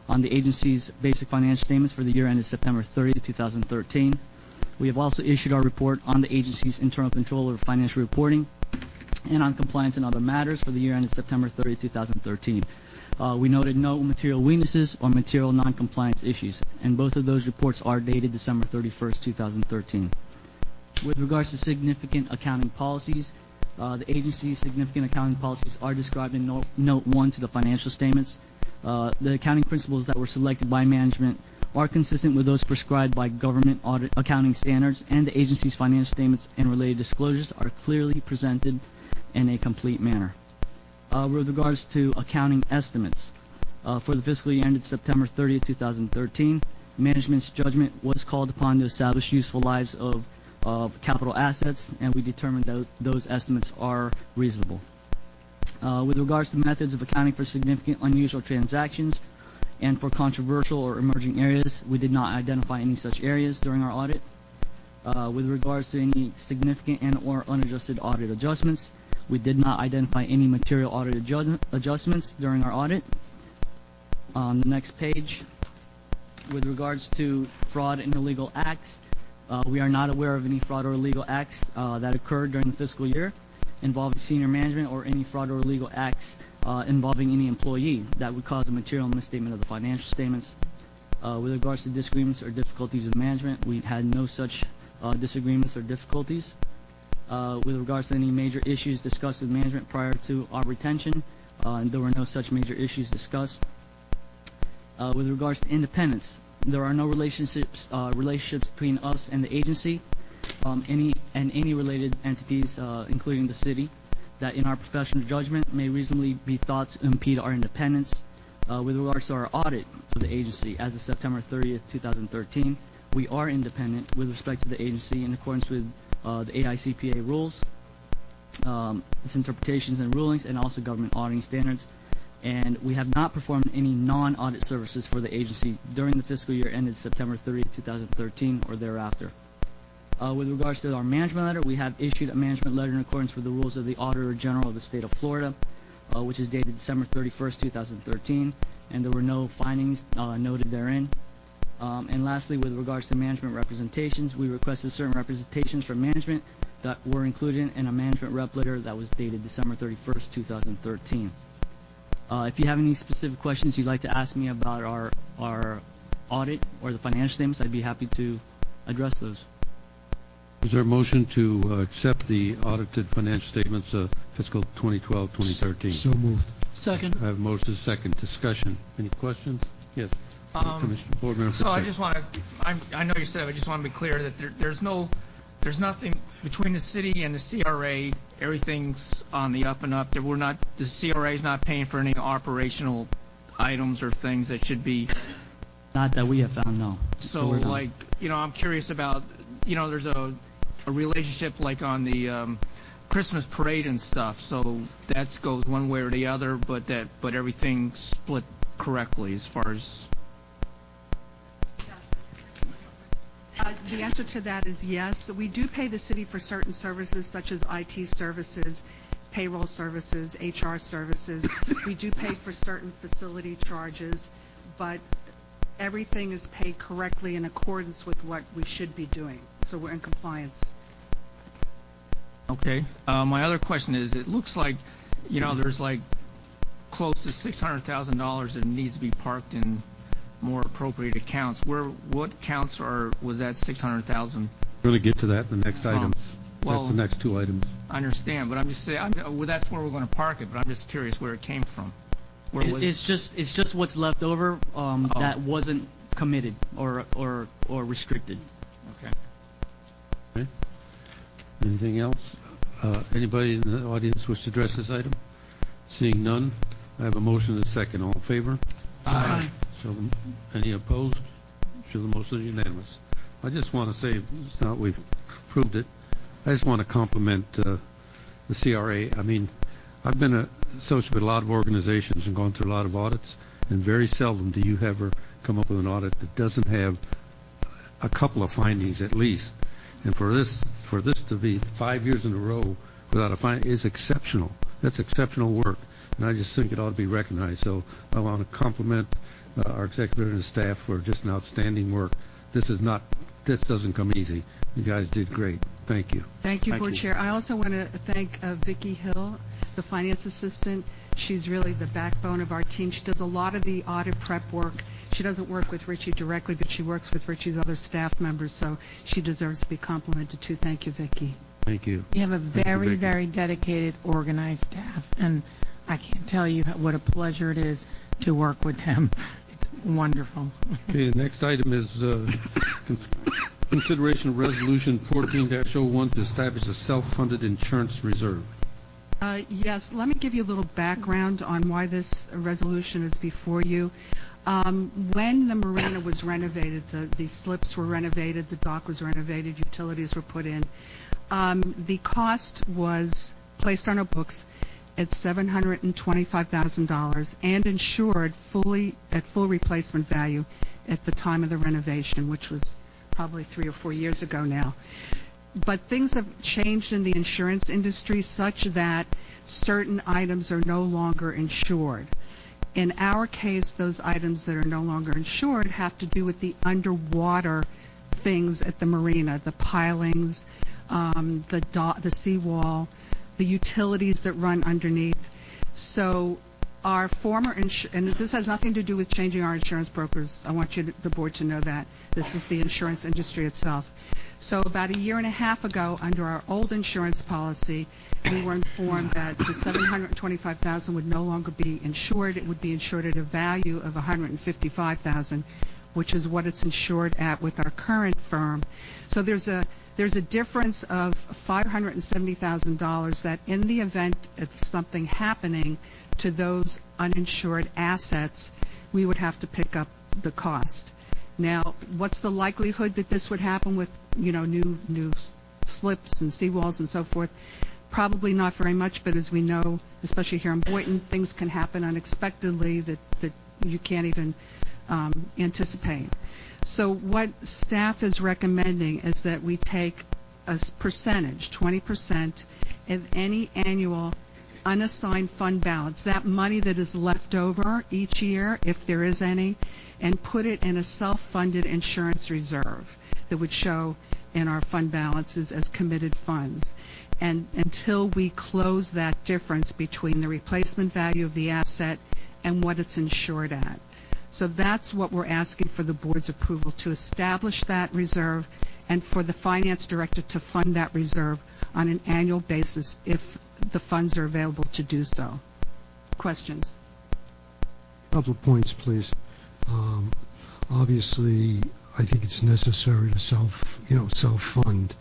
on the agency's basic financial statements for the year ended September 30, 2013. We have also issued our report on the agency's internal control over financial reporting and on compliance and other matters for the year ended September 30, 2013. We noted no material weaknesses or material non-compliance issues, and both of those reports are dated December 31st, 2013. With regards to significant accounting policies, the agency's significant accounting policies are described in Note 1 to the financial statements. The accounting principles that were selected by management are consistent with those prescribed by government audit accounting standards, and the agency's financial statements and related disclosures are clearly presented in a complete manner. With regards to accounting estimates, for the fiscal year ended September 30, 2013, Management's judgment was called upon to establish useful lives of capital assets, and we determined those estimates are reasonable. With regards to methods of accounting for significant unusual transactions and for controversial or emerging areas, we did not identify any such areas during our audit. With regards to any significant and or unadjusted audit adjustments, we did not identify any material audit adjustments during our audit. On the next page, with regards to fraud and illegal acts, we are not aware of any fraud or illegal acts that occurred during the fiscal year involving senior management or any fraud or illegal acts involving any employee that would cause a material misstatement of the financial statements. With regards to disagreements or difficulties with management, we had no such disagreements or difficulties. With regards to any major issues discussed with management prior to our retention, there were no such major issues discussed. With regards to independence, there are no relationships between us and the agency, any related entities, including the city, that in our professional judgment may reasonably be thought to impede our independence. With regards to our audit of the agency as of September 30th, 2013, we are independent with respect to the agency in accordance with the AICPA rules, its interpretations and rulings, and also government auditing standards. And we have not performed any non-audit services for the agency during the fiscal year ended September 30th, 2013 or thereafter. With regards to our management letter, we have issued a management letter in accordance with the rules of the Auditor General of the State of Florida, which is dated December 31st, 2013, and there were no findings noted therein. And lastly, with regards to management representations, we requested certain representations from management that were included in a management rep letter that was dated December 31st, 2013. If you have any specific questions you'd like to ask me about our audit or the financial statements, I'd be happy to address those. Is there a motion to accept the audited financial statements of fiscal 2012-2013? So moved. Second. I have a motion second. Discussion. Any questions? Yes. Commissioner, Board Member So I Fitzpatrick. just want to, I know you said it, I just want to be clear that there's nothing between the city and the CRA. Everything's on the up and up. The CRA is not paying for any operational items or things that should be. Not that we have found, no. So like, I'm curious about, there's a relationship like on the Christmas parade and stuff. So that goes one way or the other, but everything's split correctly as far as. The answer to that is yes. We do pay the city for certain services such as IT services, payroll services, HR services. We do pay for certain facility charges, but everything is paid correctly in accordance with what we should be doing. So we're in compliance. Okay. My other question is, it looks like, there's like close to $600,000 that needs to be parked in more appropriate accounts. What accounts was that $600,000? We're going to get to that in the next items. Well, that's the next two items. I understand, but I'm just saying, that's where we're going to park it, but I'm just curious where it came from. It's just what's left over that wasn't committed or restricted. Okay. Anything else? Anybody in the audience wish to address this item? Seeing none, I have a motion and a second. All in favor? Aye. Any opposed? Show the motion is unanimous. I just want to say, it's not we've proved it, I just want to compliment the CRA. I mean, I've been associated with a lot of organizations and gone through a lot of audits, and very seldom do you ever come up with an audit that doesn't have a couple of findings at least. And for this to be 5 years in a row without a finding is exceptional. That's exceptional work, and I just think it ought to be recognized. So I want to compliment our executive and staff for just an outstanding work. This doesn't come easy. You guys did great. Thank you. Thank you, Board Chair. I also want to thank Vicki Hill, the finance assistant. She's really the backbone of our team. She does a lot of the audit prep work. She doesn't work with Richie directly, but she works with Richie's other staff members, so she deserves to be complimented too. Thank you, Vicki. Thank you. You have a very, very dedicated, organized staff, and I can't tell you what a pleasure it is to work with them. It's wonderful. Okay, the next item is consideration of Resolution 14-01 to establish a self-funded insurance reserve. Yes, let me give you a little background on why this resolution is before you. When the marina was renovated, the slips were renovated, the dock was renovated, utilities were put in. The cost was placed on our books at $725,000 and insured fully at full replacement value at the time of the renovation, which was probably 3 or 4 years ago now. But things have changed in the insurance industry such that certain items are no longer insured. In our case, those items that are no longer insured have to do with the underwater things at the marina, the pilings, the seawall, the utilities that run underneath. So our former and this has nothing to do with changing our insurance brokers. I want the board to know that. This is the insurance industry itself. So about a year and a half ago, under our old insurance policy, we were informed that the $725,000 would no longer be insured. It would be insured at a value of $155,000, which is what it's insured at with our current firm. So there's a difference of $570,000 that in the event of something happening to those uninsured assets, we would have to pick up the cost. Now, what's the likelihood that this would happen with, new slips and seawalls and so forth? Probably not very much, but as we know, especially here in Boynton, things can happen unexpectedly that you can't even anticipate. So what staff is recommending is that we take a percentage, 20%, of any annual unassigned fund balance, that money that is left over each year, if there is any, and put it in a self-funded insurance reserve that would show in our fund balances as committed funds. And until we close that difference between the replacement value of the asset and what it's insured at. So that's what we're asking for the board's approval, to establish that reserve and for the finance director to fund that reserve on an annual basis if the funds are available to do so. Questions? A couple of points, please. Obviously, I think it's necessary to self-fund.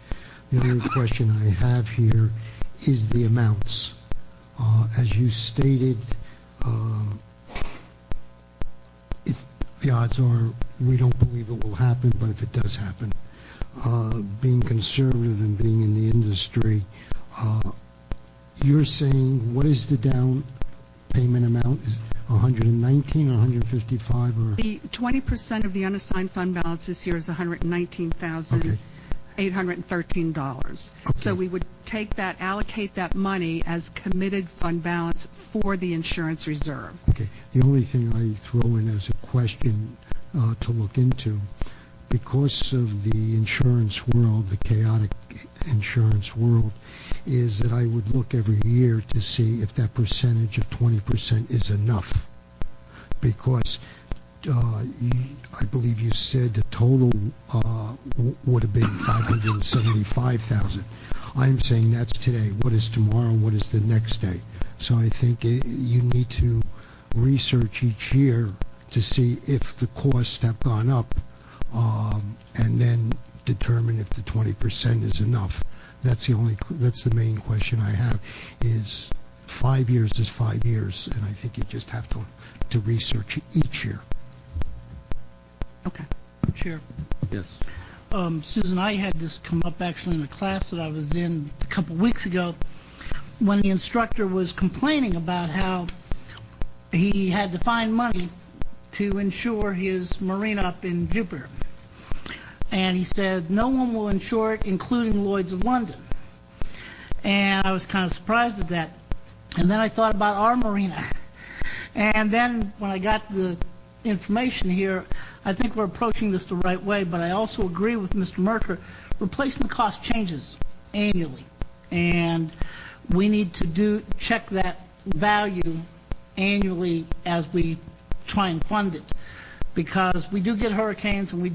The only question I have here is the amounts. As you stated, if the odds are we don't believe it will happen, but if it does happen, being conservative and being in the industry, you're saying what is the down payment amount? Is 119 or 155 or? The 20% of the unassigned fund balance this year is $119,813. Okay. So we would take that, allocate that money as committed fund balance for the insurance reserve. Okay. The only thing I throw in as a question to look into, because of the insurance world, the chaotic insurance world, is that I would look every year to see if that percentage of 20% is enough. Because I believe you said the total would have been $575,000. I'm saying that's today. What is tomorrow? What is the next day? So I think you need to research each year to see if the costs have gone up, and then determine if the 20% is enough. That's the main question I have. Is 5 years is 5 years, and I think you just have to research each year. Okay. Chair. Yes. Susan, I had this come up actually in a class that I was in a couple weeks ago when the instructor was complaining about how he had to find money to insure his marina up in Jupiter. And he said, no one will insure it, including Lloyd's of London. And I was kind of surprised at that. And then I thought about our marina. And then when I got the information here, I think we're approaching this the right way, but I also agree with Mr. Merker. Replacement cost changes annually. And we need to check that value annually as we try and fund it. Because we do get hurricanes, and we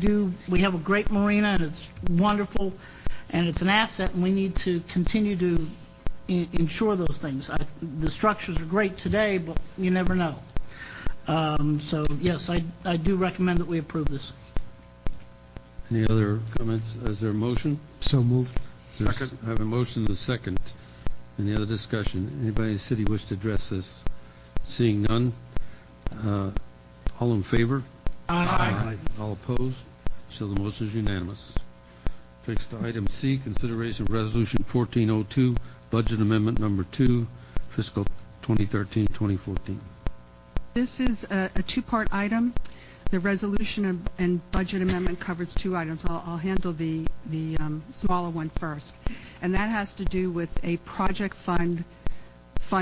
have a great marina, and it's wonderful, and it's an asset, and we need to continue to insure those things. The structures are great today, but you never know. So yes, I do recommend that we approve this. Any other comments? Is there a motion? So moved. Second. I have a motion and a second. Any other discussion? Anybody in the city wish to address this? Seeing none. All in favor? Aye. All opposed? So the motion is unanimous. Takes to item C, consideration of resolution 1402, budget amendment number 2, fiscal 2013-2014. This is a two-part item. The resolution and budget amendment covers two items. I'll handle the smaller one first. And that has to do with a project fund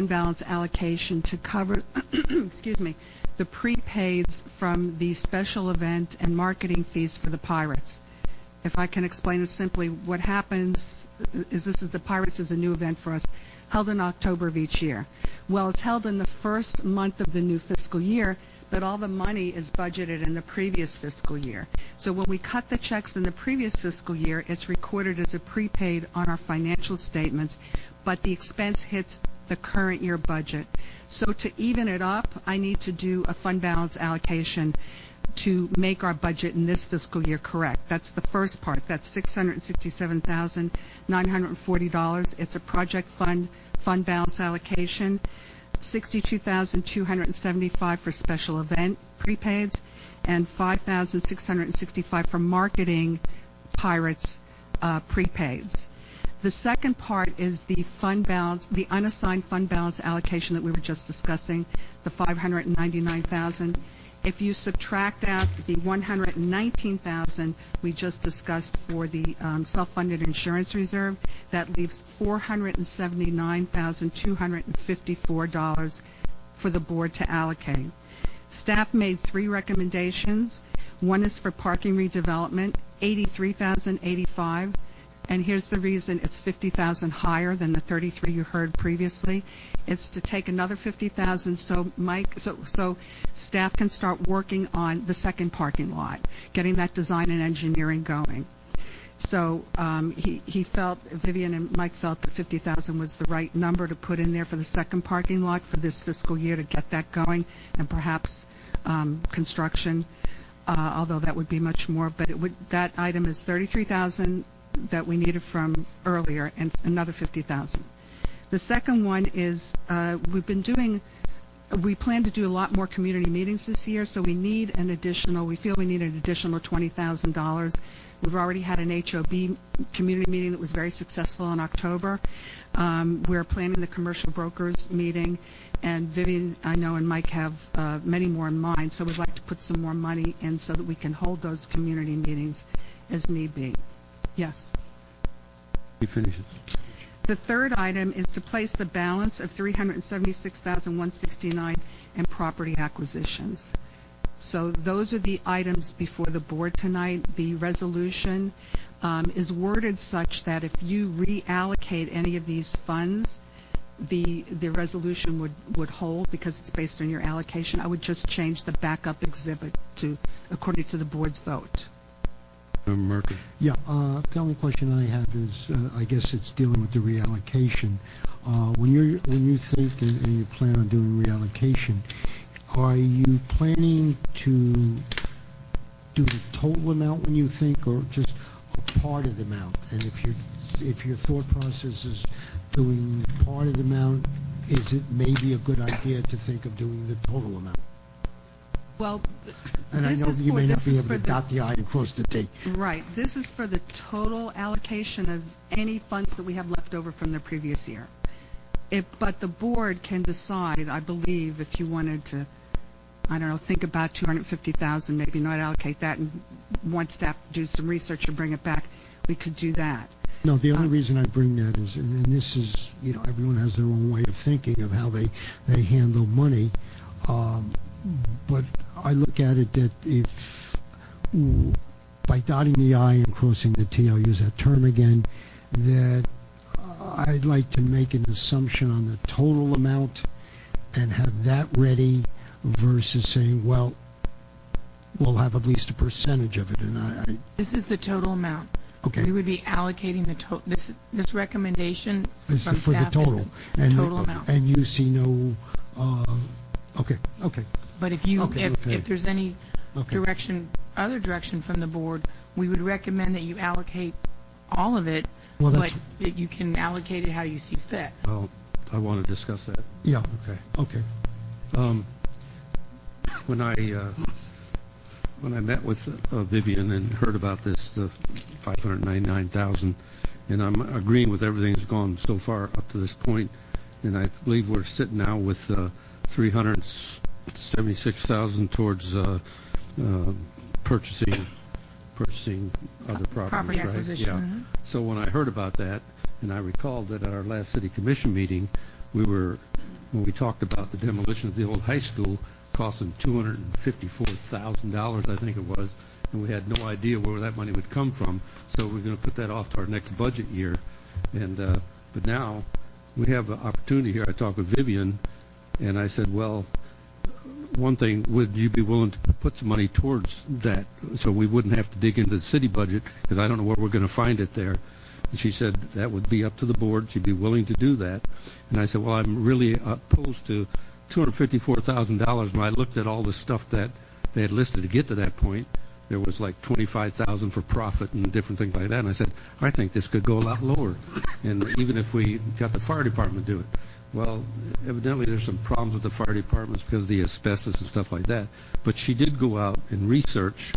balance allocation to cover, excuse me, the prepaids from the special event and marketing fees for the Pirates. If I can explain it simply, what happens is the Pirates is a new event for us, held in October of each year. Well, it's held in the first month of the new fiscal year, but all the money is budgeted in the previous fiscal year. So when we cut the checks in the previous fiscal year, it's recorded as a prepaid on our financial statements, but the expense hits the current year budget. So to even it up, I need to do a fund balance allocation to make our budget in this fiscal year correct. That's the first part. That's $667,940. It's a project fund balance allocation. $62,275 for special event prepaids, and $5,665 for marketing Pirates prepaids. The second part is the fund balance, the unassigned fund balance allocation that we were just discussing, the $599,000. If you subtract out the $119,000 we just discussed for the self-funded insurance reserve, that leaves $479,254 for the board to allocate. Staff made 3 recommendations. One is for parking redevelopment, $83,085. And here's the reason it's $50,000 higher than the $33,000 you heard previously. It's to take another $50,000 so staff can start working on the second parking lot, getting that design and engineering going. So he felt, Vivian and Mike felt that $50,000 was the right number to put in there for the second parking lot for this fiscal year to get that going, and perhaps construction, although that would be much more. But that item is $33,000 that we needed from earlier, and another $50,000. The second one is we plan to do a lot more community meetings this year, so we feel we need an additional $20,000. We've already had an HOB community meeting that was very successful in October. We're planning the commercial brokers meeting, and Vivian, I know, and Mike have many more in mind, so we'd like to put some more money in so that we can hold those community meetings as need be. Yes. He finishes. The third item is to place the balance of $376,169 in property acquisitions. So those are the items before the board tonight. The resolution is worded such that if you reallocate any of these funds, the resolution would hold because it's based on your allocation. I would just change the backup exhibit to according to the board's vote. Murphy. Yeah, the only question I have is, I guess it's dealing with the reallocation. When you think and you plan on doing reallocation, are you planning to do the total amount when you think, or just a part of the amount? And if your thought process is doing part of the amount, is it maybe a good idea to think of doing the total amount? Well, and I know you may not be able to dot the I and cross the T. Right. This is for the total allocation of any funds that we have left over from the previous year. But the board can decide, I believe, if you wanted to, I don't know, think about $250,000, maybe not allocate that, and want staff to do some research and bring it back, we could do that. No, the only reason I bring that is, and this is, everyone has their own way of thinking of how they handle money. But I look at it that if, by dotting the I and crossing the T, I'll use that term again, that I'd like to make an assumption on the total amount and have that ready versus saying, well, we'll have at least a percentage of it. And This is the total amount. Okay. We would be allocating the total. This recommendation is from for staff the total. is the total amount. And you see no. Okay. But if there's any other direction from the board, we would recommend that you allocate all of it, but you can allocate it how you see fit. Well, I want to discuss that. Yeah. Okay. When I when I met with Vivian and heard about this, the $599,000, and I'm agreeing with everything that's gone so far up to this point, and I believe we're sitting now with $376,000 towards purchasing other properties, Property right? acquisition. Yeah. Mhm. So when I heard about that, and I recalled that at our last city commission meeting, when we talked about the demolition of the old high school costing $254,000, I think it was, and we had no idea where that money would come from. So we're going to put that off to our next budget year. And but now we have an opportunity here. I talked with Vivian, and I said, well, one thing, would you be willing to put some money towards that so we wouldn't have to dig into the city budget, because I don't know where we're going to find it there. And she said that would be up to the board. She'd be willing to do that. And I said, well, I'm really opposed to $254,000. When I looked at all the stuff that they had listed to get to that point, there was like $25,000 for profit and different things like that. And I said, I think this could go a lot lower. And even if we got the fire department to do it. Well, evidently there's some problems with the fire departments because of the asbestos and stuff like that. But she did go out and research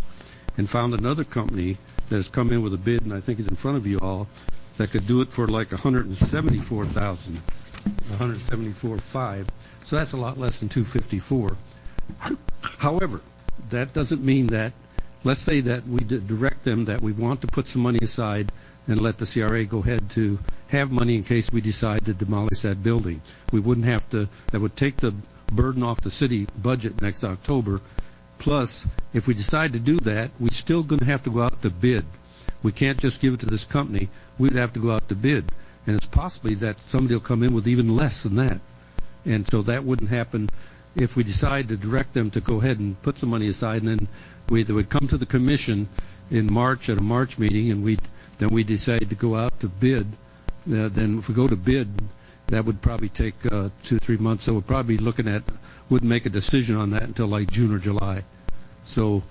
and found another company that has come in with a bid, and I think it's in front of you all, that could do it for like $174,000, $174,500. So that's a lot less than $254,000. However, that doesn't mean that, let's say that we direct them that we want to put some money aside and let the CRA go ahead to have money in case we decide to demolish that building. We wouldn't have to, that would take the burden off the city budget next October. Plus, if we decide to do that, we're still going to have to go out to bid. We can't just give it to this company. We'd have to go out to bid. And it's possibly that somebody will come in with even less than that. And so that wouldn't happen if we decide to direct them to go ahead and put some money aside, and then they would come to the commission in March at a March meeting, and then we decide to go out to bid. Then if we go to bid, that would probably take 2-3 months. So we're probably looking at, wouldn't make a decision on that until like June or July. So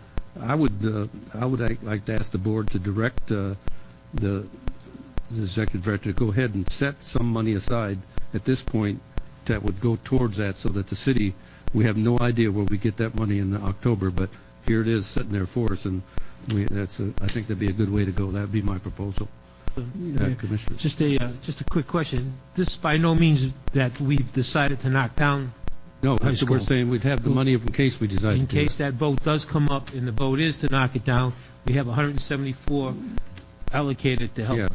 I would like to ask the board to direct the executive director to go ahead and set some money aside at this point that would go towards that, so that the city, we have no idea where we get that money in October, but here it is sitting there for us, and I think that'd be a good way to go. That'd be my proposal. Commissioner. Just a quick question. This by no means that we've decided to knock down. No, that's what we're saying. We'd have the money in case we decide. In case that vote does come up and the vote is to knock it down, we have 174 allocated to help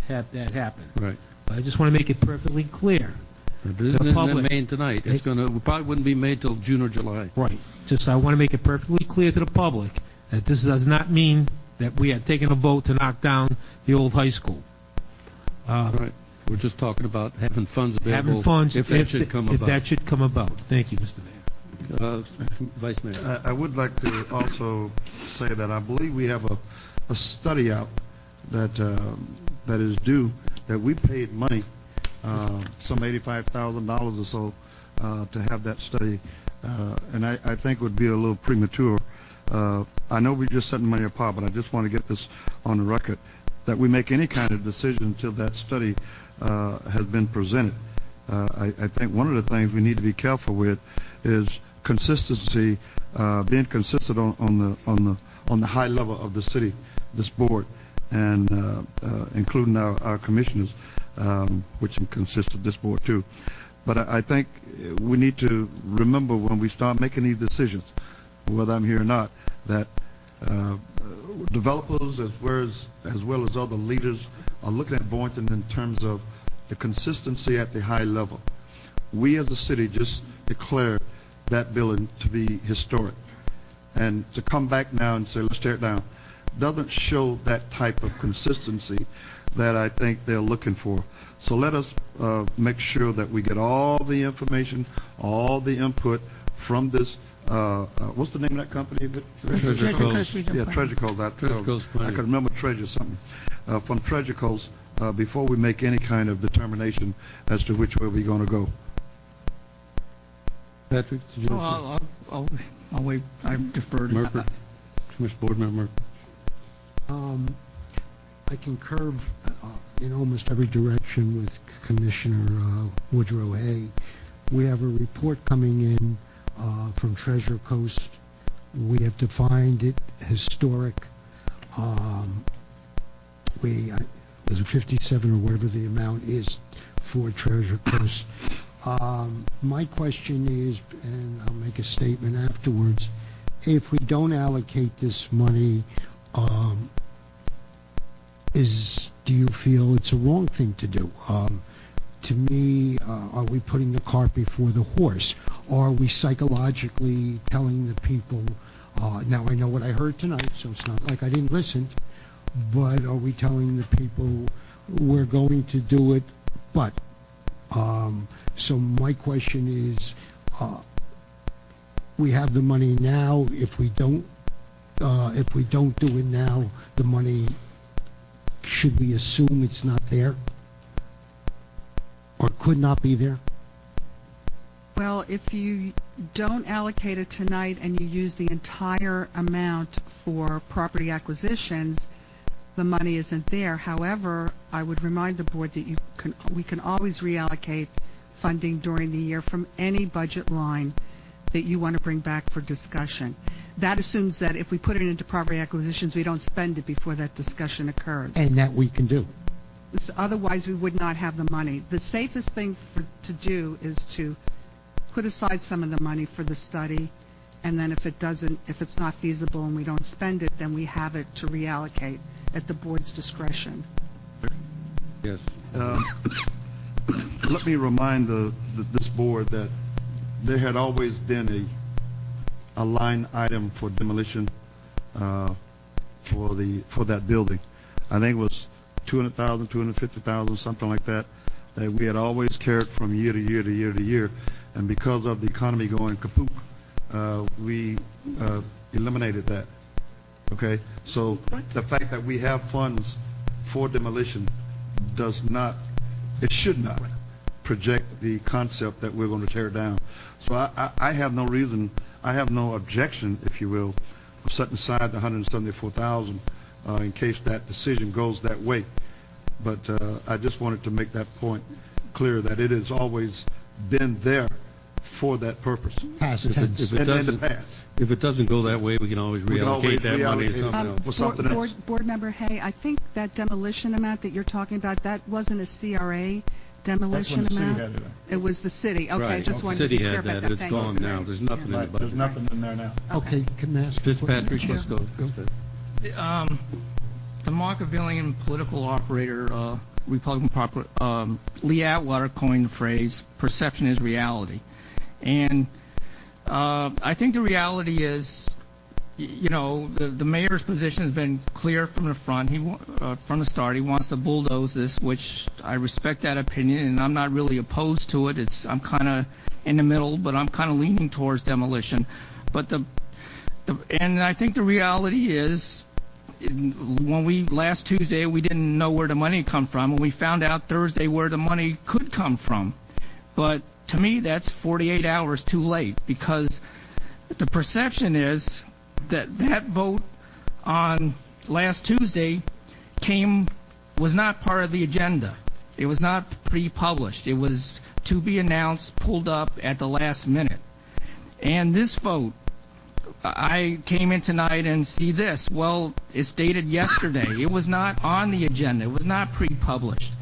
have that happen. Right. But I just want to make it perfectly clear. It isn't in Maine tonight. It probably wouldn't be made till June or July. Right. Just I want to make it perfectly clear to the public that this does not mean that we are taking a vote to knock down the old high school. Right. We're just talking about having funds available. Having funds if that should come about. If that should come about. Thank you, Mr. Mayor. Vice Mayor. I would like to also say that I believe we have a study out that is due, that we paid money, some $85,000 or so, to have that study, and I think it would be a little premature. I know we're just setting money apart, but I just want to get this on the record, that we make any kind of decision until that study has been presented. I think one of the things we need to be careful with is consistency, being consistent on the high level of the city, this board, and including our commissioners, which consist of this board too. But I think we need to remember when we start making these decisions, whether I'm here or not, that developers as well as other leaders are looking at Boynton in terms of the consistency at the high level. We as a city just declared that building to be historic, and to come back now and say let's tear it down doesn't show that type of consistency that I think they're looking for. So let us make sure that we get all the information, all the input from this. What's the name of that company? Treasure Coast. Yeah, Treasure Coast. I could remember Treasure something. From Treasure Coast, before we make any kind of determination as to which way we're going to go. Patrick, did you I'll wait. I defer to Merker. Commissioner Board Member. I concur in almost every direction with Commissioner Woodrow Hay. We have a report coming in from Treasure Coast We have defined it historic. Was it 57 or whatever the amount is for Treasure Coast? My question is, and I'll make a statement afterwards, if we don't allocate this money, do you feel it's a wrong thing to do? To me, are we putting the cart before the horse? Are we psychologically telling the people, now I know what I heard tonight, so it's not like I didn't listen, but are we telling the people we're going to do it, but? So my question is, we have the money now. If we don't do it now, the money, should we assume it's not there? Or could not be there? Well, if you don't allocate it tonight and you use the entire amount for property acquisitions, the money isn't there. However, I would remind the board that we can always reallocate funding during the year from any budget line that you want to bring back for discussion. That assumes that if we put it into property acquisitions, we don't spend it before that discussion occurs. And that we can do. Otherwise, we would not have the money. The safest thing to do is to put aside some of the money for the study, and then if it's not feasible and we don't spend it, then we have it to reallocate at the board's discretion. Yes. Let me remind this board that there had always been a line item for demolition for that building. I think it was $200,000, $250,000, something like that. That we had always carried from year to year to year to year, and because of the economy going kaput, we eliminated that. Okay, so the fact that we have funds for demolition should not project the concept that we're going to tear down. So I have no reason, I have no objection, if you will, of setting aside the $174,000 in case that decision goes that way. But I just wanted to make that point clear that it has always been there for that purpose. Past tense. In the past. If it doesn't go that way, we can always reallocate that money to something else. Board Member Hay, I think that demolition amount that you're talking about, that wasn't a CRA demolition amount? It was the city. Okay, right. just wanted to be clear about that. It's gone now. There's nothing in the budget. There's nothing in there now. Okay, can I ask? Fitzpatrick, let's go. The Machiavellian political operator, Republican Lee Atwater coined the phrase, perception is reality. And I think the reality is, the mayor's position has been clear from the front. From the start, he wants to bulldoze this, which I respect that opinion, and I'm not really opposed to it. I'm kind of in the middle, but I'm kind of leaning towards demolition. But and I think the reality is, last Tuesday, we didn't know where the money would come from, and we found out Thursday where the money could come from. But to me, that's 48 hours too late, because the perception is that vote on last Tuesday was not part of the agenda. It was not pre-published. It was to be announced, pulled up at the last minute. And this vote, I came in tonight and see this. Well, it's dated yesterday. It was not on the agenda. It was not pre-published.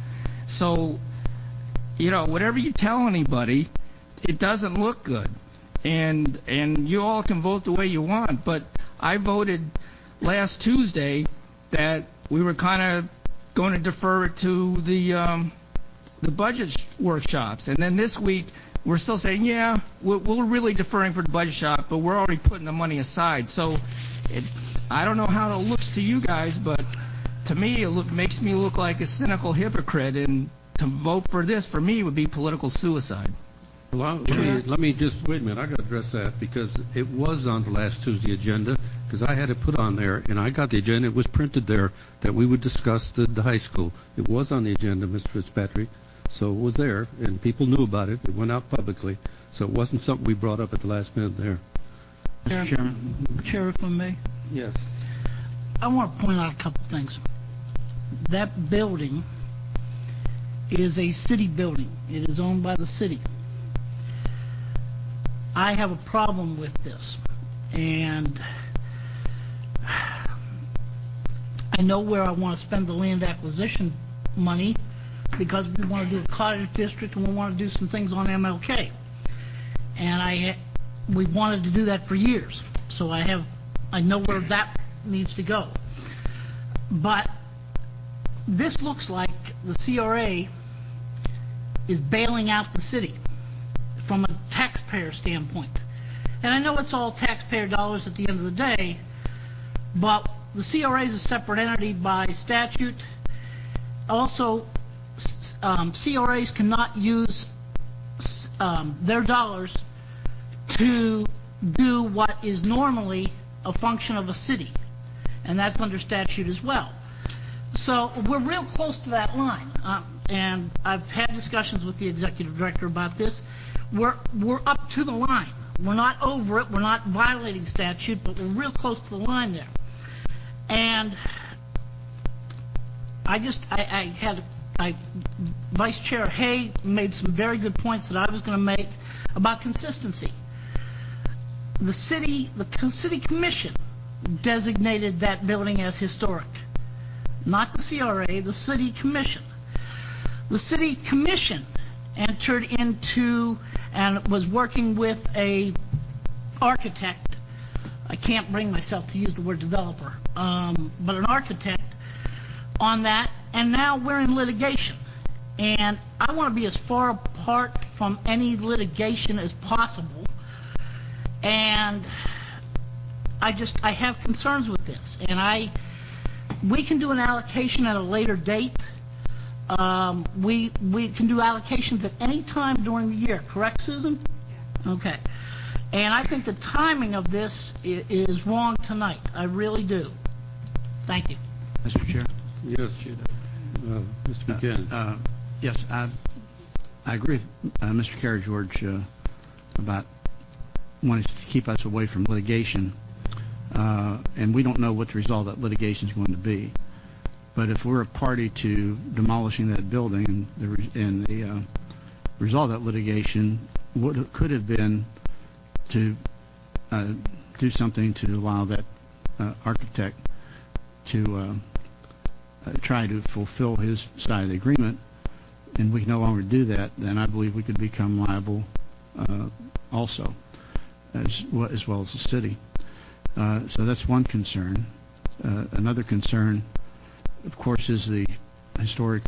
So, whatever you tell anybody, it doesn't look good. And you all can vote the way you want, but I voted last Tuesday that we were kind of going to defer it to the budget workshops, and then this week we're still saying, yeah, we're really deferring for the budget shop, but we're already putting the money aside. So I don't know how it looks to you guys, but to me it makes me look like a cynical hypocrite, and to vote for this for me would be political suicide. Well, let me just wait a minute. I got to address that because it was on the last Tuesday agenda because I had it put on there and I got the agenda. It was printed there that we would discuss the high school. It was on the agenda, Mr. Fitzpatrick, so it was there and people knew about it. It went out publicly, so it wasn't something we brought up at the last minute there. Mr. Chairman. Chair, if I may. Yes. I want to point out a couple things. That building is a city building. It is owned by the city. I have a problem with this. And I know where I want to spend the land acquisition money because we want to do a cottage district and we want to do some things on MLK. And we wanted to do that for years. So I know where that needs to go. But this looks like the CRA is bailing out the city from a taxpayer standpoint. And I know it's all taxpayer dollars at the end of the day, but the CRA is a separate entity by statute. Also, CRAs cannot use their dollars to do what is normally a function of a city, and that's under statute as well. So we're real close to that line, and I've had discussions with the executive director about this. We're up to the line. We're not over it. We're not violating statute, but we're real close to the line there. And Vice Chair Hay made some very good points that I was going to make about consistency. The city commission designated that building as historic, not the CRA, the city commission. The city commission entered into and was working with a architect. I can't bring myself to use the word developer, but an architect on that, and now we're in litigation. And I want to be as far apart from any litigation as possible. And I have concerns with this. And we can do an allocation at a later date. We can do allocations at any time during the year, correct, Susan? Yes. Okay. And I think the timing of this is wrong tonight. I really do. Thank you. Mr. Chair? Yes. Mr. Buchanan. Yes, I agree with Mr. Carey George about wanting to keep us away from litigation. And we don't know what the result of that litigation is going to be. But if we're a party to demolishing that building, and the result of that litigation could have been to do something to allow that architect to try to fulfill his side of the agreement, and we can no longer do that, then I believe we could become liable also, as well as the city. So that's one concern. Another concern, of course, is the historic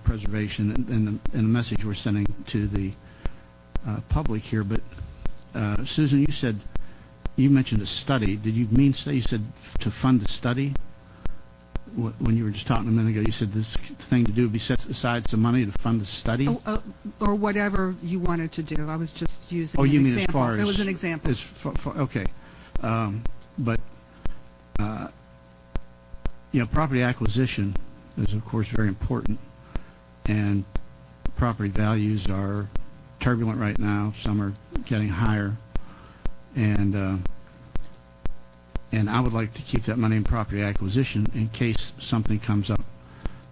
preservation and the message we're sending to the public here. But Susan, you mentioned a study. Did you mean study? You said to fund a study? When you were just talking a minute ago, you said this thing to do would be set aside some money to fund the study? Or whatever you wanted to do. I was just using an mean example. As far as... It was an example. Okay. But property acquisition is, of course, very important. And property values are turbulent right now. Some are getting higher. And I would like to keep that money in property acquisition in case something comes up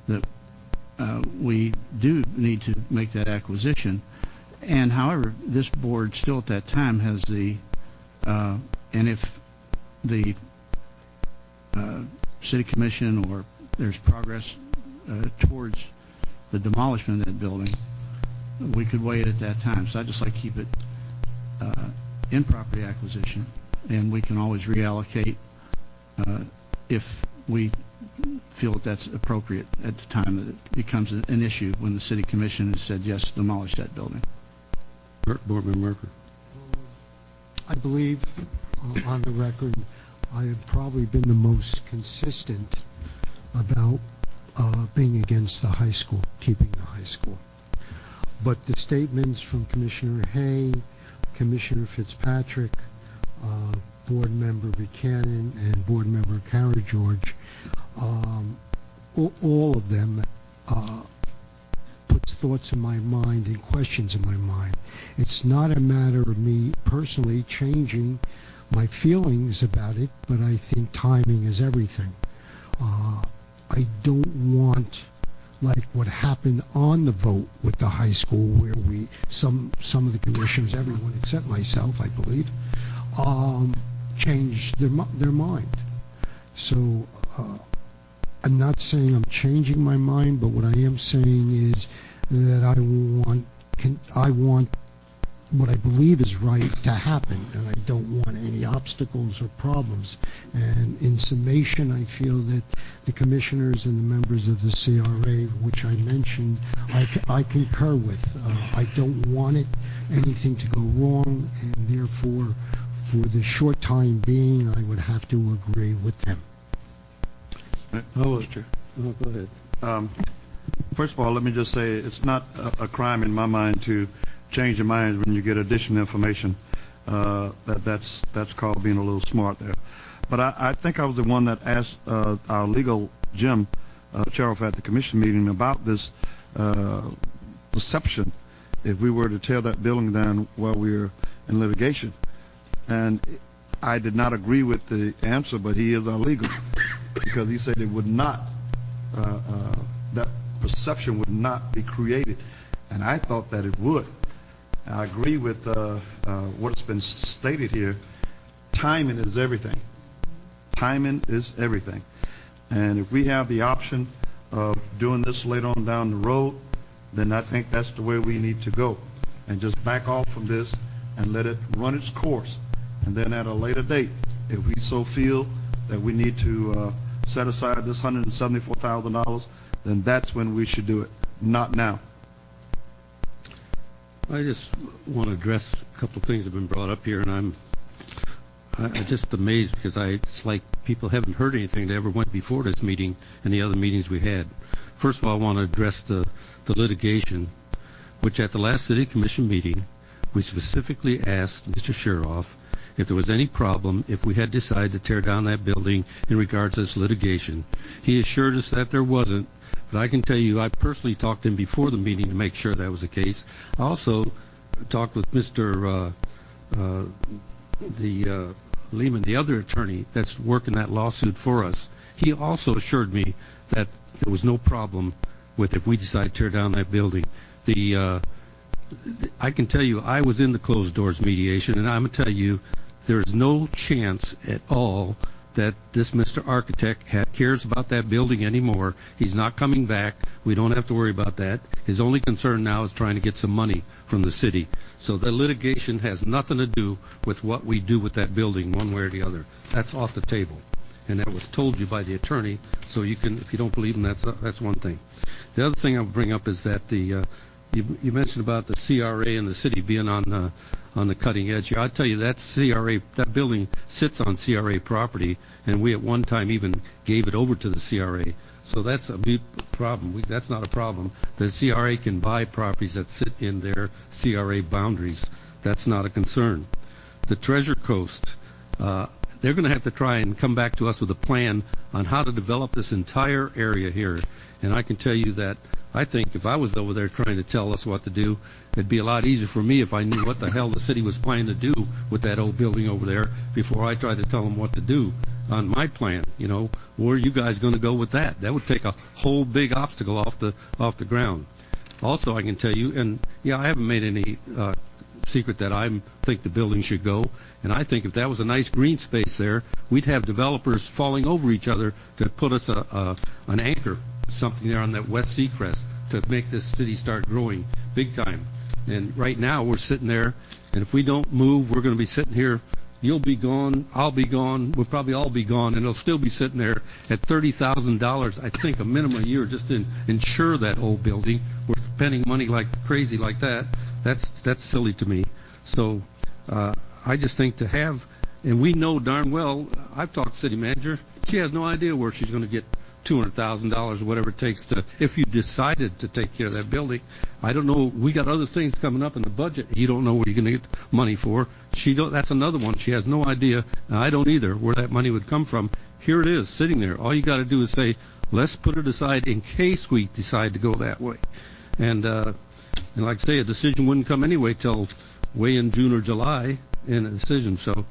that we do need to make that acquisition. And however, this board still at that time has and if the city commission or there's progress towards the demolishment of that building, we could weigh it at that time. So I'd just like to keep it in property acquisition, and we can always reallocate if we feel that that's appropriate at the time that it becomes an issue when the city commission has said yes, demolish that building. Board Member Merker. I believe, on the record, I have probably been the most consistent about being against the high school, keeping the high school. But the statements from Commissioner Hay, Commissioner Fitzpatrick, Board Member Buchanan, and Board Member Carey George, all of them puts thoughts in my mind and questions in my mind. It's not a matter of me personally changing my feelings about it, but I think timing is everything. I don't want, like what happened on the vote with the high school, where some of the commissioners, everyone except myself, I believe, change their mind. So I'm not saying I'm changing my mind, but what I am saying is that I want what I believe is right to happen, and I don't want any obstacles or problems. And in summation, I feel that the commissioners and the members of the CRA, which I mentioned, I concur with. I don't want anything to go wrong, and therefore, for the short time being, I would have to agree with them. Go ahead. First of all, let me just say it's not a crime in my mind to change your mind when you get additional information. That's called being a little smart there. But I think I was the one that asked our legal Jim Cheroff at the commission meeting about this perception if we were to tear that building down while we were in litigation. And I did not agree with the answer, but he is our legal, because he said it would not, that perception would not be created. And I thought that it would. I agree with what's been stated here. Timing is everything. Timing is everything. And if we have the option of doing this later on down the road, then I think that's the way we need to go. And just back off from this and let it run its course. And then at a later date, if we so feel that we need to set aside this $174,000, then that's when we should do it, not now. I just want to address a couple of things that have been brought up here, and I'm just amazed because it's like people haven't heard anything that ever went before this meeting and the other meetings we had. First of all, I want to address the litigation, which at the last City Commission meeting, we specifically asked Mr. Cheroff if there was any problem if we had decided to tear down that building in regards to this litigation. He assured us that there wasn't, but I can tell you I personally talked to him before the meeting to make sure that was the case. I also talked with Mr. Lehman, the other attorney that's working that lawsuit for us. He also assured me that there was no problem with if we decided to tear down that building. I can tell you I was in the closed doors mediation, and I'm going to tell you there's no chance at all that this Mr. Architect cares about that building anymore. He's not coming back. We don't have to worry about that. His only concern now is trying to get some money from the city. So the litigation has nothing to do with what we do with that building one way or the other. That's off the table. And that was told you by the attorney, so you can, if you don't believe him, that's one thing. The other thing I'll bring up is that you mentioned about the CRA and the city being on the cutting edge here. I'll tell you that building sits on CRA property, and we at one time even gave it over to the CRA. So that's a big problem. That's not a problem. The CRA can buy properties that sit in their CRA boundaries. That's not a concern. The Treasure Coast, they're going to have to try and come back to us with a plan on how to develop this entire area here. And I can tell you that I think if I was over there trying to tell us what to do, it'd be a lot easier for me if I knew what the hell the city was planning to do with that old building over there before I tried to tell them what to do on my plan. Where are you guys going to go with that? That would take a whole big obstacle off the ground. Also, I can tell you, and I haven't made any secret that I think the building should go, and I think if that was a nice green space there, we'd have developers falling over each other to put us an anchor, something there on that West Seacrest to make this city start growing big time. And right now we're sitting there, and if we don't move, we're going to be sitting here. You'll be gone, I'll be gone, we'll probably all be gone, and it'll still be sitting there at $30,000, I think, a minimum a year just to insure that old building. We're spending money like crazy like that. That's silly to me. So I just think to have, and we know darn well, I've talked to city manager, she has no idea where she's going to get $200,000 or whatever it takes to, if you decided to take care of that building. I don't know. We got other things coming up in the budget. You don't know where you're going to get money for. That's another one. She has no idea. I don't either where that money would come from. Here it is sitting there. All you got to do is say, let's put it aside in case we decide to go that way. And like I say, a decision wouldn't come anyway till way in June or July in a decision. So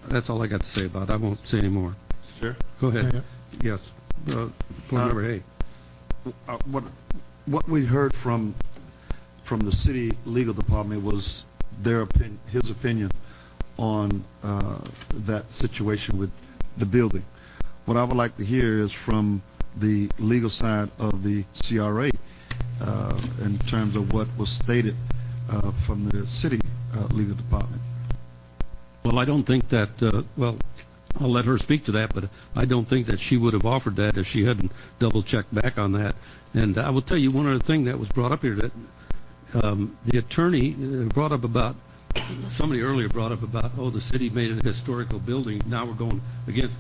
that's all I got to say about it. I won't say any more. Sure. Go ahead. Yes. Point number 8. What we heard from the city legal department was his opinion on that situation with the building. What I would like to hear is from the legal side of the CRA in terms of what was stated from the city legal department. Well, I don't think that, well, I'll let her speak to that, but I don't think that she would have offered that if she hadn't double-checked back on that. And I will tell you one other thing that was brought up here, that the attorney brought up about, somebody earlier brought up about, oh, the city made it a historical building, now we're going against.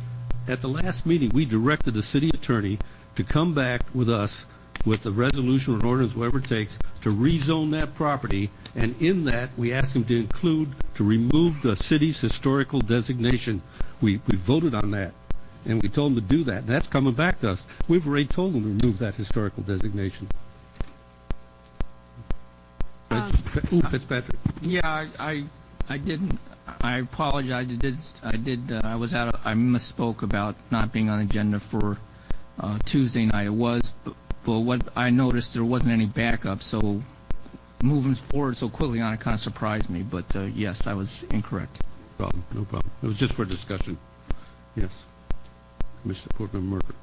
At the last meeting, we directed the city attorney to come back with us with a resolution or an ordinance, whatever it takes, to rezone that property, and in that, we asked him to include, to remove the city's historical designation. We voted on that, and we told him to do that, and that's coming back to us. We've already told him to remove that historical designation. Fitzpatrick. Yeah, I didn't. I apologize. I misspoke about not being on the agenda for Tuesday night. It was, but what I noticed, there wasn't any backup, so moving forward so quickly on it kind of surprised me. But yes, I was incorrect. No problem. It was just for discussion. Yes. Commissioner Portman Merker.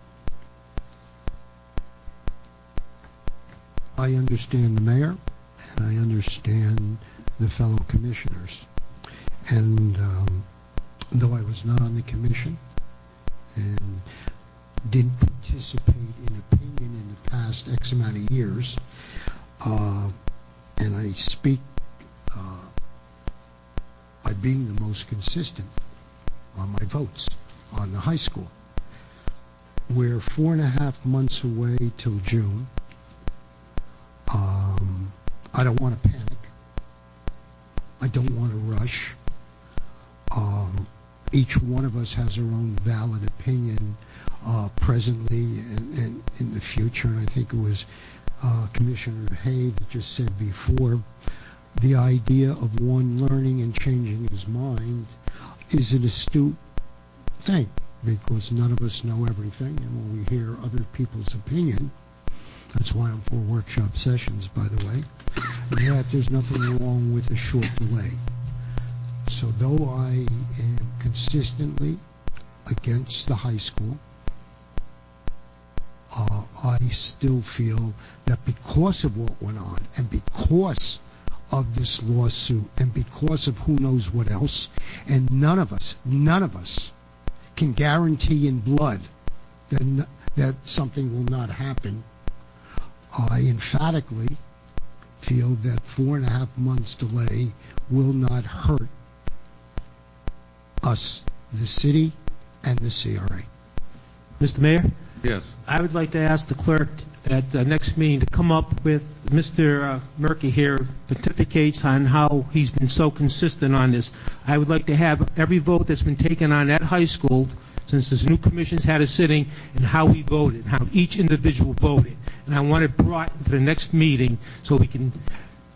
I understand the mayor, and I understand the fellow commissioners. And though I was not on the commission and didn't participate in opinion in the past X amount of years, and I speak by being the most consistent on my votes on the high school. We're 4.5 months away till June. I don't want to panic. I don't want to rush. Each one of us has our own valid opinion presently and in the future, and I think it was Commissioner Hay that just said before, the idea of one learning and changing his mind is an astute thing, because none of us know everything, and when we hear other people's opinion, that's why I'm for workshop sessions, by the way, that there's nothing wrong with a short delay. So though I am consistently against the high school, I still feel that because of what went on, and because of this lawsuit, and because of who knows what else, and none of us can guarantee in blood that something will not happen, I emphatically feel that 4.5 months delay will not hurt us, the city, and the CRA. Mr. Mayor? Yes. I would like to ask the clerk at the next meeting to come up with Mr. Murky here pontificates on how he's been so consistent on this. I would like to have every vote that's been taken on at high school since this new commission's had a sitting, and how we voted, how each individual voted. And I want it brought to the next meeting so we can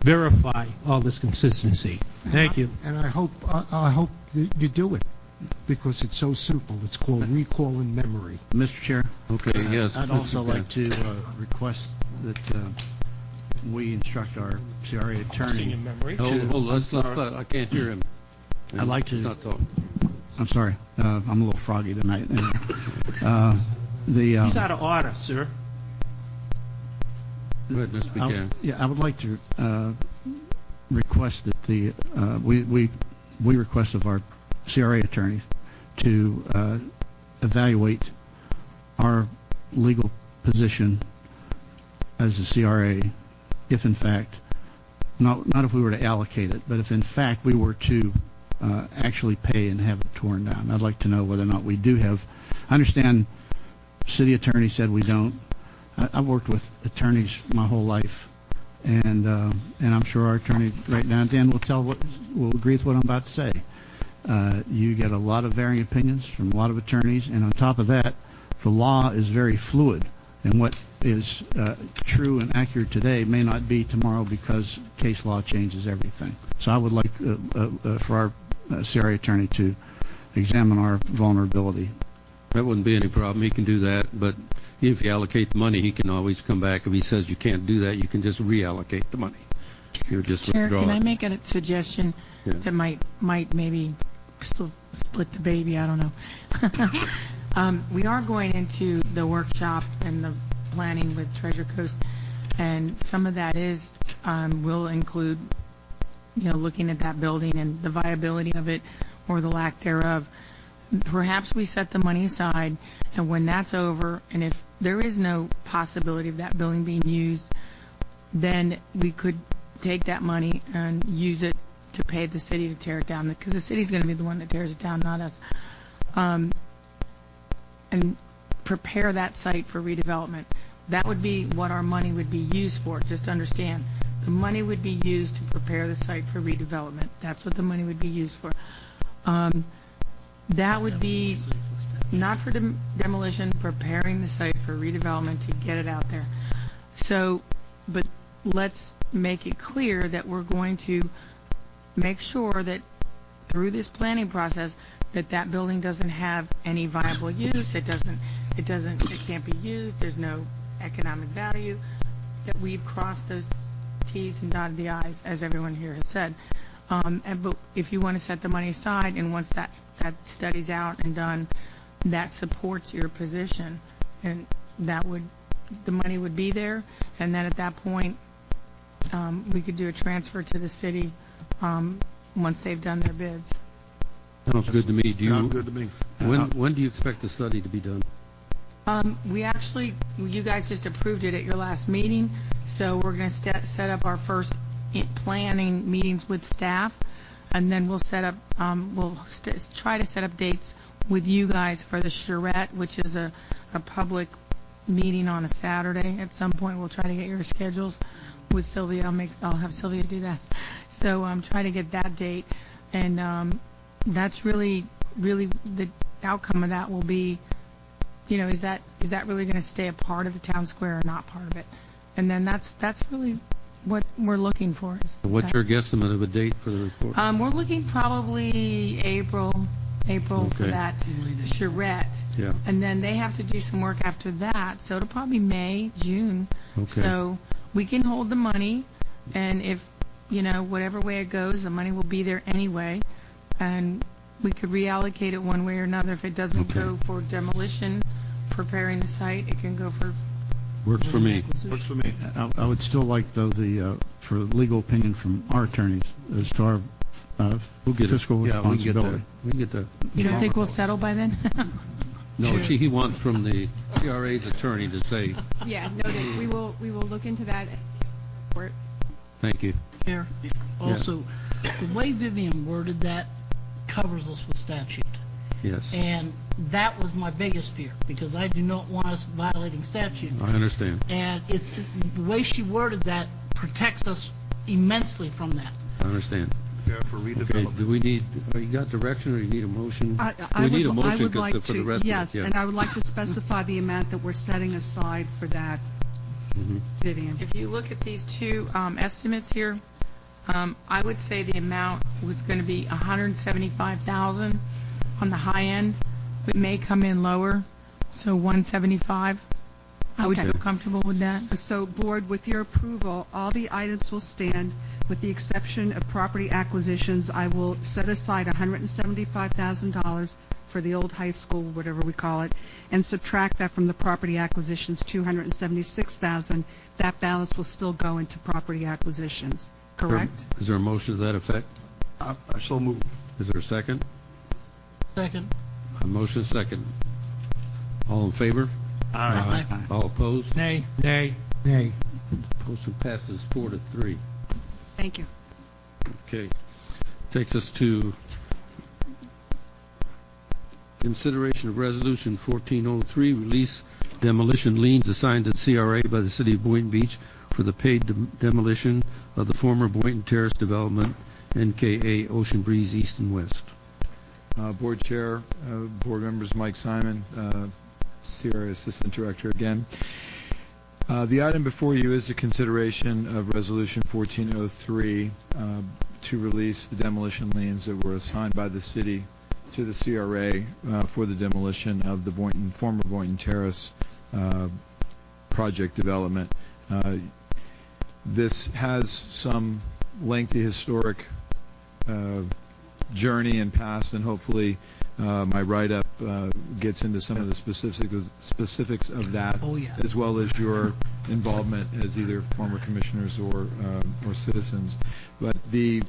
verify all this consistency. Thank you. And I hope that you do it, because it's so simple. It's called recall in memory. Mr. Chair? Okay, yes. I'd also like to request that we instruct our CRA attorney. Hold, let's I can't hear him. I'd like to. He's not talking. I'm sorry. I'm a little froggy tonight. He's out of order, sir. Go ahead, Mr. Buchanan. I would like to request that we request of our CRA attorneys to evaluate our legal position as a CRA, if in fact, not if we were to allocate it, but if in fact we were to actually pay and have it torn down. I'd like to know whether or not we do have. I understand city attorney said we don't. I've worked with attorneys my whole life, and I'm sure our attorney right now at the end will agree with what I'm about to say. You get a lot of varying opinions from a lot of attorneys, and on top of that, the law is very fluid, and what is true and accurate today may not be tomorrow because case law changes everything. So I would like for our CRA attorney to examine our vulnerability. That wouldn't be any problem. He can do that, but if you allocate the money, he can always come back. If he says you can't do that, you can just reallocate the money. You're just Chair, withdraw can I it. make a suggestion that might maybe split the baby, I don't know. We are going into the workshop and the planning with Treasure Coast, and some of that will include, looking at that building and the viability of it or the lack thereof. Perhaps we set the money aside, and when that's over, and if there is no possibility of that building being used, then we could take that money and use it to pay the city to tear it down, because the city's going to be the one that tears it down, not us. And prepare that site for redevelopment. That would be what our money would be used for. Just understand, the money would be used to prepare the site for redevelopment. That's what the money would be used for. That would be not for demolition, preparing the site for redevelopment to get it out there. So, but let's make it clear that we're going to make sure that through this planning process that building doesn't have any viable use. It can't be used. There's no economic value. That we've crossed those T's and dotted the I's, as everyone here has said. But if you want to set the money aside, and once that study's out and done, that supports your position, and the money would be there, and then at that point, we could do a transfer to the city once they've done their bids. Sounds good to me. Sounds good to me. When do you expect the study to be done? You guys just approved it at your last meeting, so we're going to set up our first planning meetings with staff, and then we'll set up, try to set up dates with you guys for the charrette, which is a public meeting on a Saturday. At some point, we'll try to get your schedules with Sylvia. I'll have Sylvia do that. So try to get that date, and that's really the outcome of that will be, is that really going to stay a part of the town square or not part of it? And then that's really what we're looking for. What's your guesstimate of a date for the report? We're looking probably April for that charrette. Yeah. And then they have to do some work after that, so it'll probably May, June. Okay. So we can hold the money, and if, whatever way it goes, the money will be there anyway, and we could reallocate it one way or another. If it doesn't go for demolition, preparing the site, it can go for... Works for me. Works for me. I would still like, though, for legal opinion from our attorneys as to our fiscal responsibility. We can get that. You don't think we'll settle by then? No, he wants from the CRA's attorney to say. Yeah, noted. We will look into that. Thank you. Here, also, the way Vivian worded that covers us with statute. Yes. And that was my biggest fear, because I do not want us violating statute. I understand. And it's the way she worded that protects us immensely from that. I understand. Yeah, for redevelopment. Do we need, you got direction, or you need a motion? I We need a motion would like for the to, rest yes, of it. and I would like to specify the amount that we're setting aside for that, Vivian. If you look at these two estimates here, I would say the amount was going to be $175,000 on the high end. It may come in lower, so 175. I would feel comfortable with that. So, Board, with your approval, all the items will stand, with the exception of property acquisitions. I will set aside $175,000 for the old high school, whatever we call it, and subtract that from the property acquisitions, $276,000. That balance will still go into property acquisitions, correct? Is there a motion to that effect? I so move. Is there a second? Second. A motion second. All in favor? Aye. All opposed? Nay. Nay. Nay. Motion passes 4-3. Thank you. Okay. Takes us to consideration of Resolution 1403, release demolition liens assigned to CRA by the City of Boynton Beach for the paid demolition of the former Boynton Terrace development, NKA Ocean Breeze East and West. Board Chair, Board Members Mike Simon, CRA Assistant Director again. The item before you is a consideration of Resolution 1403 to release the demolition liens that were assigned by the city to the CRA for the demolition of the former Boynton Terrace project development. This has some lengthy historic journey and past, and hopefully my write-up gets into some of the specifics of that, as well as your involvement as either former commissioners or citizens. But the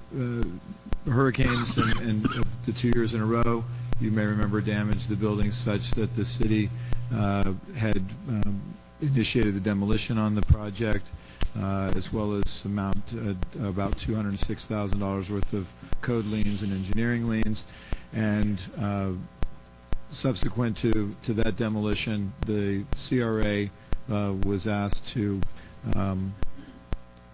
hurricanes and the 2 years in a row, you may remember, damaged the building such that the city had initiated the demolition on the project, as well as amount about $206,000 worth of code liens and engineering liens. And subsequent to that demolition, the CRA was asked to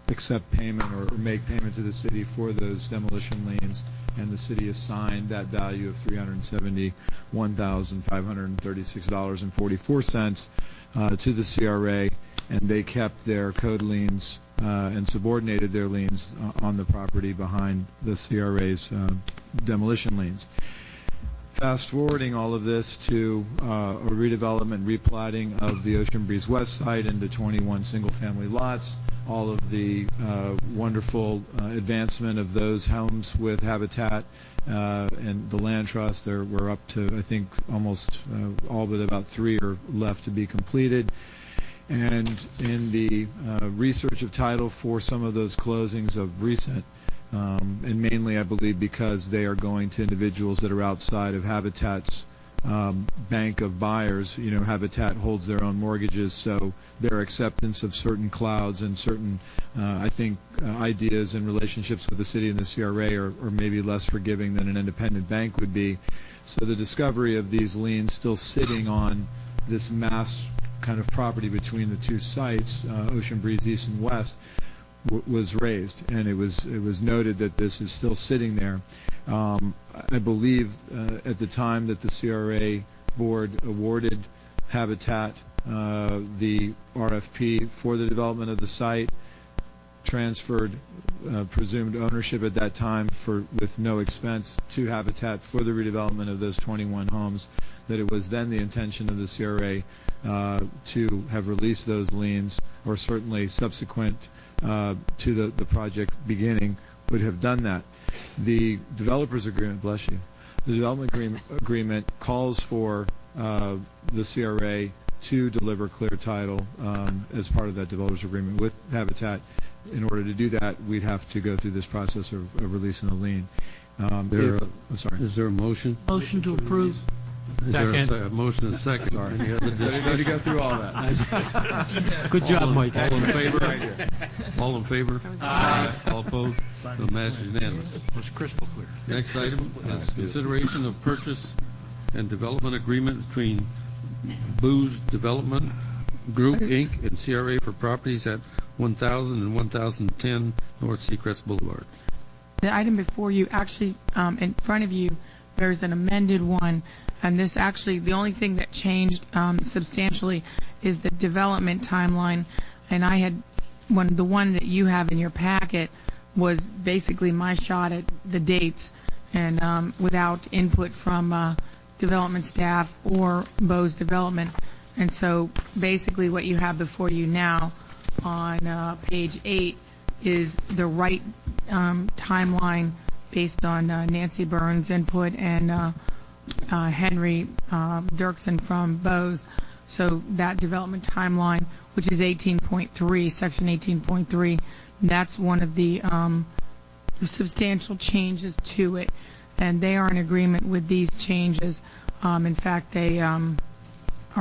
accept payment or make payment to the city for those demolition liens, and the city assigned that value of $371,536.44 to the CRA, and they kept their code liens and subordinated their liens on the property behind the CRA's demolition liens. Fast forwarding all of this to a redevelopment, replatting of the Ocean Breeze West site into 21 single-family lots, all of the wonderful advancement of those homes with Habitat and the land trust. We're up to, I think, almost all but about 3 are left to be completed. And in the research of title for some of those closings of recent, and mainly, I believe, because they are going to individuals that are outside of Habitat's bank of buyers. You know, Habitat holds their own mortgages, so their acceptance of certain clouds and certain, I think, ideas and relationships with the city and the CRA are maybe less forgiving than an independent bank would be. So the discovery of these liens still sitting on this mass kind of property between the two sites, Ocean Breeze East and West, was raised, and it was noted that this is still sitting there. I believe at the time that the CRA board awarded Habitat the RFP for the development of the site, transferred presumed ownership at that time with no expense to Habitat for the redevelopment of those 21 homes, that it was then the intention of the CRA to have released those liens, or certainly subsequent to the project beginning would have done that. The developers agreement, bless you, the development agreement calls for the CRA to deliver clear title as part of that developers agreement with Habitat. In order to do that, we'd have to go through this process of releasing the lien. I'm sorry. Is there a motion? Motion to approve. Is there a motion and a second? Sorry. Any other discussion? To go through all that. Good job, Mike. All in favor? All in favor? Aye. All opposed? The matter is unanimous. It was crystal clear. Next item is consideration of purchase and development agreement between Booz Development Group, Inc. and CRA for properties at 1000 and 1010 North Seacrest Boulevard. The item before you, actually, in front of you, there's an amended one, and this actually, the only thing that changed substantially is the development timeline, and I had, the one that you have in your packet was basically my shot at the dates, and without input from development staff or Bose Development. And so basically what you have before you now on page 8 is the right timeline based on Nancy Burns' input and Henry Dirksen from Bose. So that development timeline, which is 18.3, section 18.3, that's one of the substantial changes to it. And they are in agreement with these changes. In fact, they are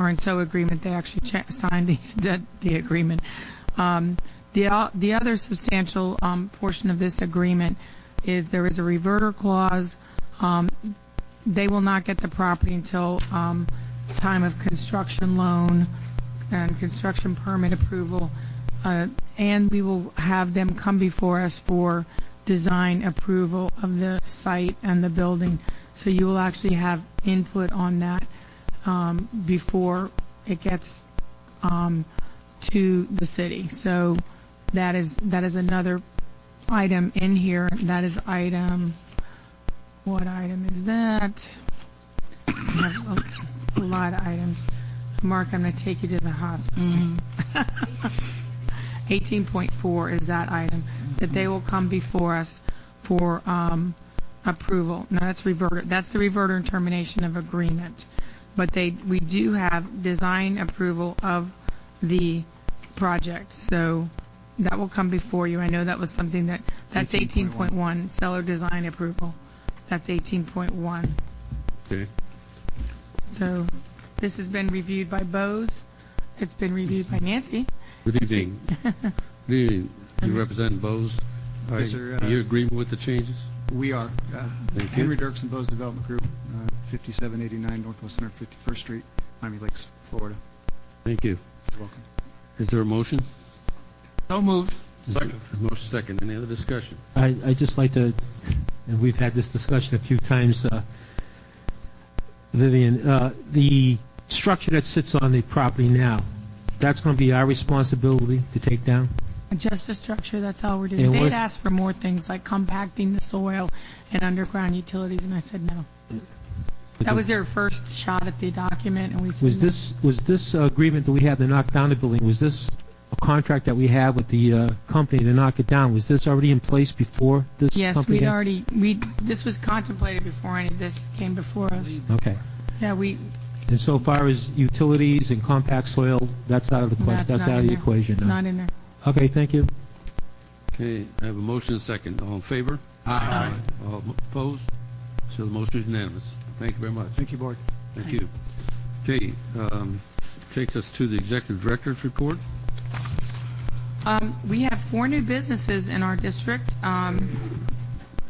in so agreement they actually signed the agreement. The other substantial portion of this agreement is there is a reverter clause. They will not get the property until time of construction loan and construction permit approval, and we will have them come before us for design approval of the site and the building. So you will actually have input on that before it gets to the city. So that is another item in here. That is item. What item is that? I have a lot of items. Mark, I'm going to take you to the hospital. 18.4 is that item, that they will come before us for approval. No, that's reverter. That's the reverter and termination of agreement. But we do have design approval of the project. So that will come before you. I know that was something that's 18.1, seller design approval. That's 18.1. Okay. So this has been reviewed by Bose. It's been reviewed by Nancy. Good evening. Good evening. You represent Bose. Yes, sir. Are you agreeing with the changes? We are. Thank you. Henry Dirks and Bose Development Group, 5789 Northwest 151st Street, Miami Lakes, Florida. Thank you. You're welcome. Is there a motion? So moved. Second. Motion second. Any other discussion? I'd just like to, and we've had this discussion a few times, Vivian, the structure that sits on the property now, that's going to be our responsibility to take down? Just the structure, that's all we're doing. And They'd asked for more things like compacting the soil and underground utilities, and I said no. That was their first shot at the document, and we said Was this agreement that we had to knock down the building, was this a contract that we had with the company to knock it down? Was this already in place before this Yes, company? this was contemplated before any of this came before us. Okay. Yeah, And so far as utilities and compact soil, that's out of the question. That's not out of in the there. equation now. Not in there. Okay, thank you. Okay, I have a motion and a second. All in favor? Aye. All opposed? So the motion is unanimous. Thank you very much. Thank you, Board. Thank you. Okay, takes us to the Executive Director's report. We have 4 new businesses in our district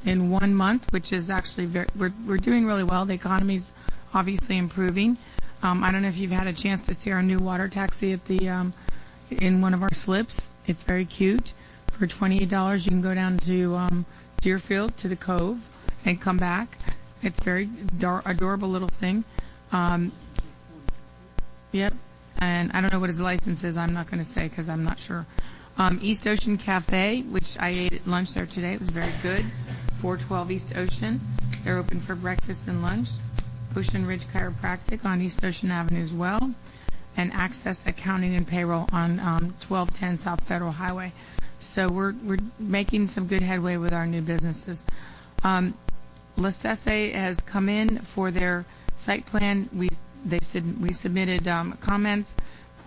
in 1 month, which is actually we're doing really well. The economy's obviously improving. I don't know if you've had a chance to see our new water taxi at the in one of our slips. It's very cute. For $28, you can go down to Deerfield to the Cove and come back. It's very adorable little thing. Yep. And I don't know what his license is. I'm not going to say because I'm not sure. East Ocean Cafe, which I ate at lunch there today. It was very good. 412 East Ocean. They're open for breakfast and lunch. Ocean Ridge Chiropractic on East Ocean Avenue as well. And Access Accounting and Payroll on 1210 South Federal Highway. So we're making some good headway with our new businesses. La Cesse has come in for their site plan. We submitted comments.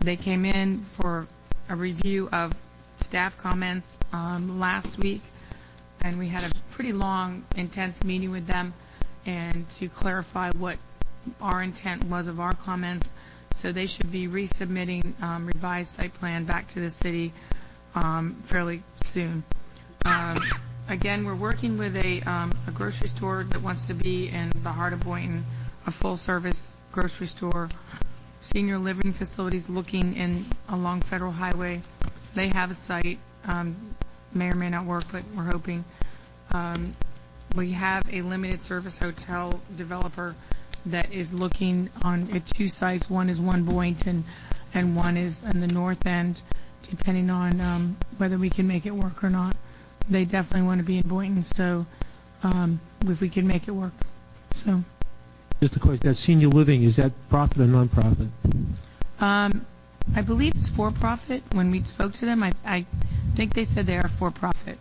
They came in for a review of staff comments last week, and we had a pretty long, intense meeting with them and to clarify what our intent was of our comments. So they should be resubmitting revised site plan back to the city fairly soon. Again, we're working with a grocery store that wants to be in the heart of Boynton, a full-service grocery store. Senior living facilities looking along Federal Highway. They have a site. May or may not work, but we're hoping. We have a limited service hotel developer that is looking at 2 sites. One is One Boynton, and one is in the north end, depending on whether we can make it work or not. They definitely want to be in Boynton, so if we can make it work. So. Just a question, that senior living, is that profit or non-profit? I believe it's for-profit. When we spoke to them, I think they said they are for-profit.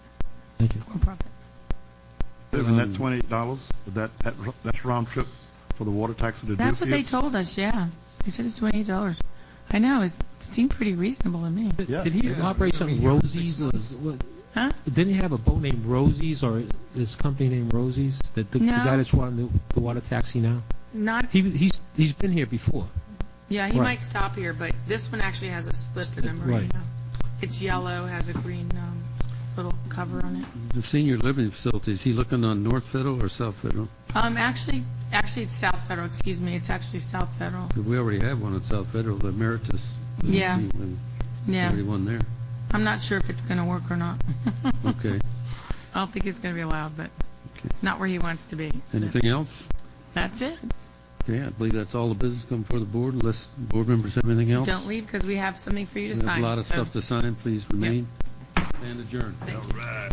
Thank you. For-profit. Isn't that $28? That's round trip for the water taxi to That's what Deerfield? they told us, yeah. They said it's $28. I know, it seemed pretty reasonable to me. Yeah. Did he operate something, Rosie's? Huh? Didn't he have a boat named Rosie's, or his company named Rosie's? The guy that's running the water taxi now? Not. He's been here before. Yeah, he Right. might stop here, but this one actually has a slip number. Right. You know. It's yellow, has a green little cover on it. The senior living facility, is he looking on North Federal or South Federal? Actually, it's South Federal. Excuse me, it's actually South Federal. We already have one at South Federal, the Emeritus. Yeah. Senior living. Yeah. Already one there. I'm not sure if it's going to work or not. Okay. I don't think it's going to be allowed, but not where he wants to be. Anything else? That's it. Okay, I believe that's all the business come before the board, unless board members have anything else. Don't leave because we have something for you to We have sign. a lot of so- stuff to sign. Please remain and adjourn. Thank you.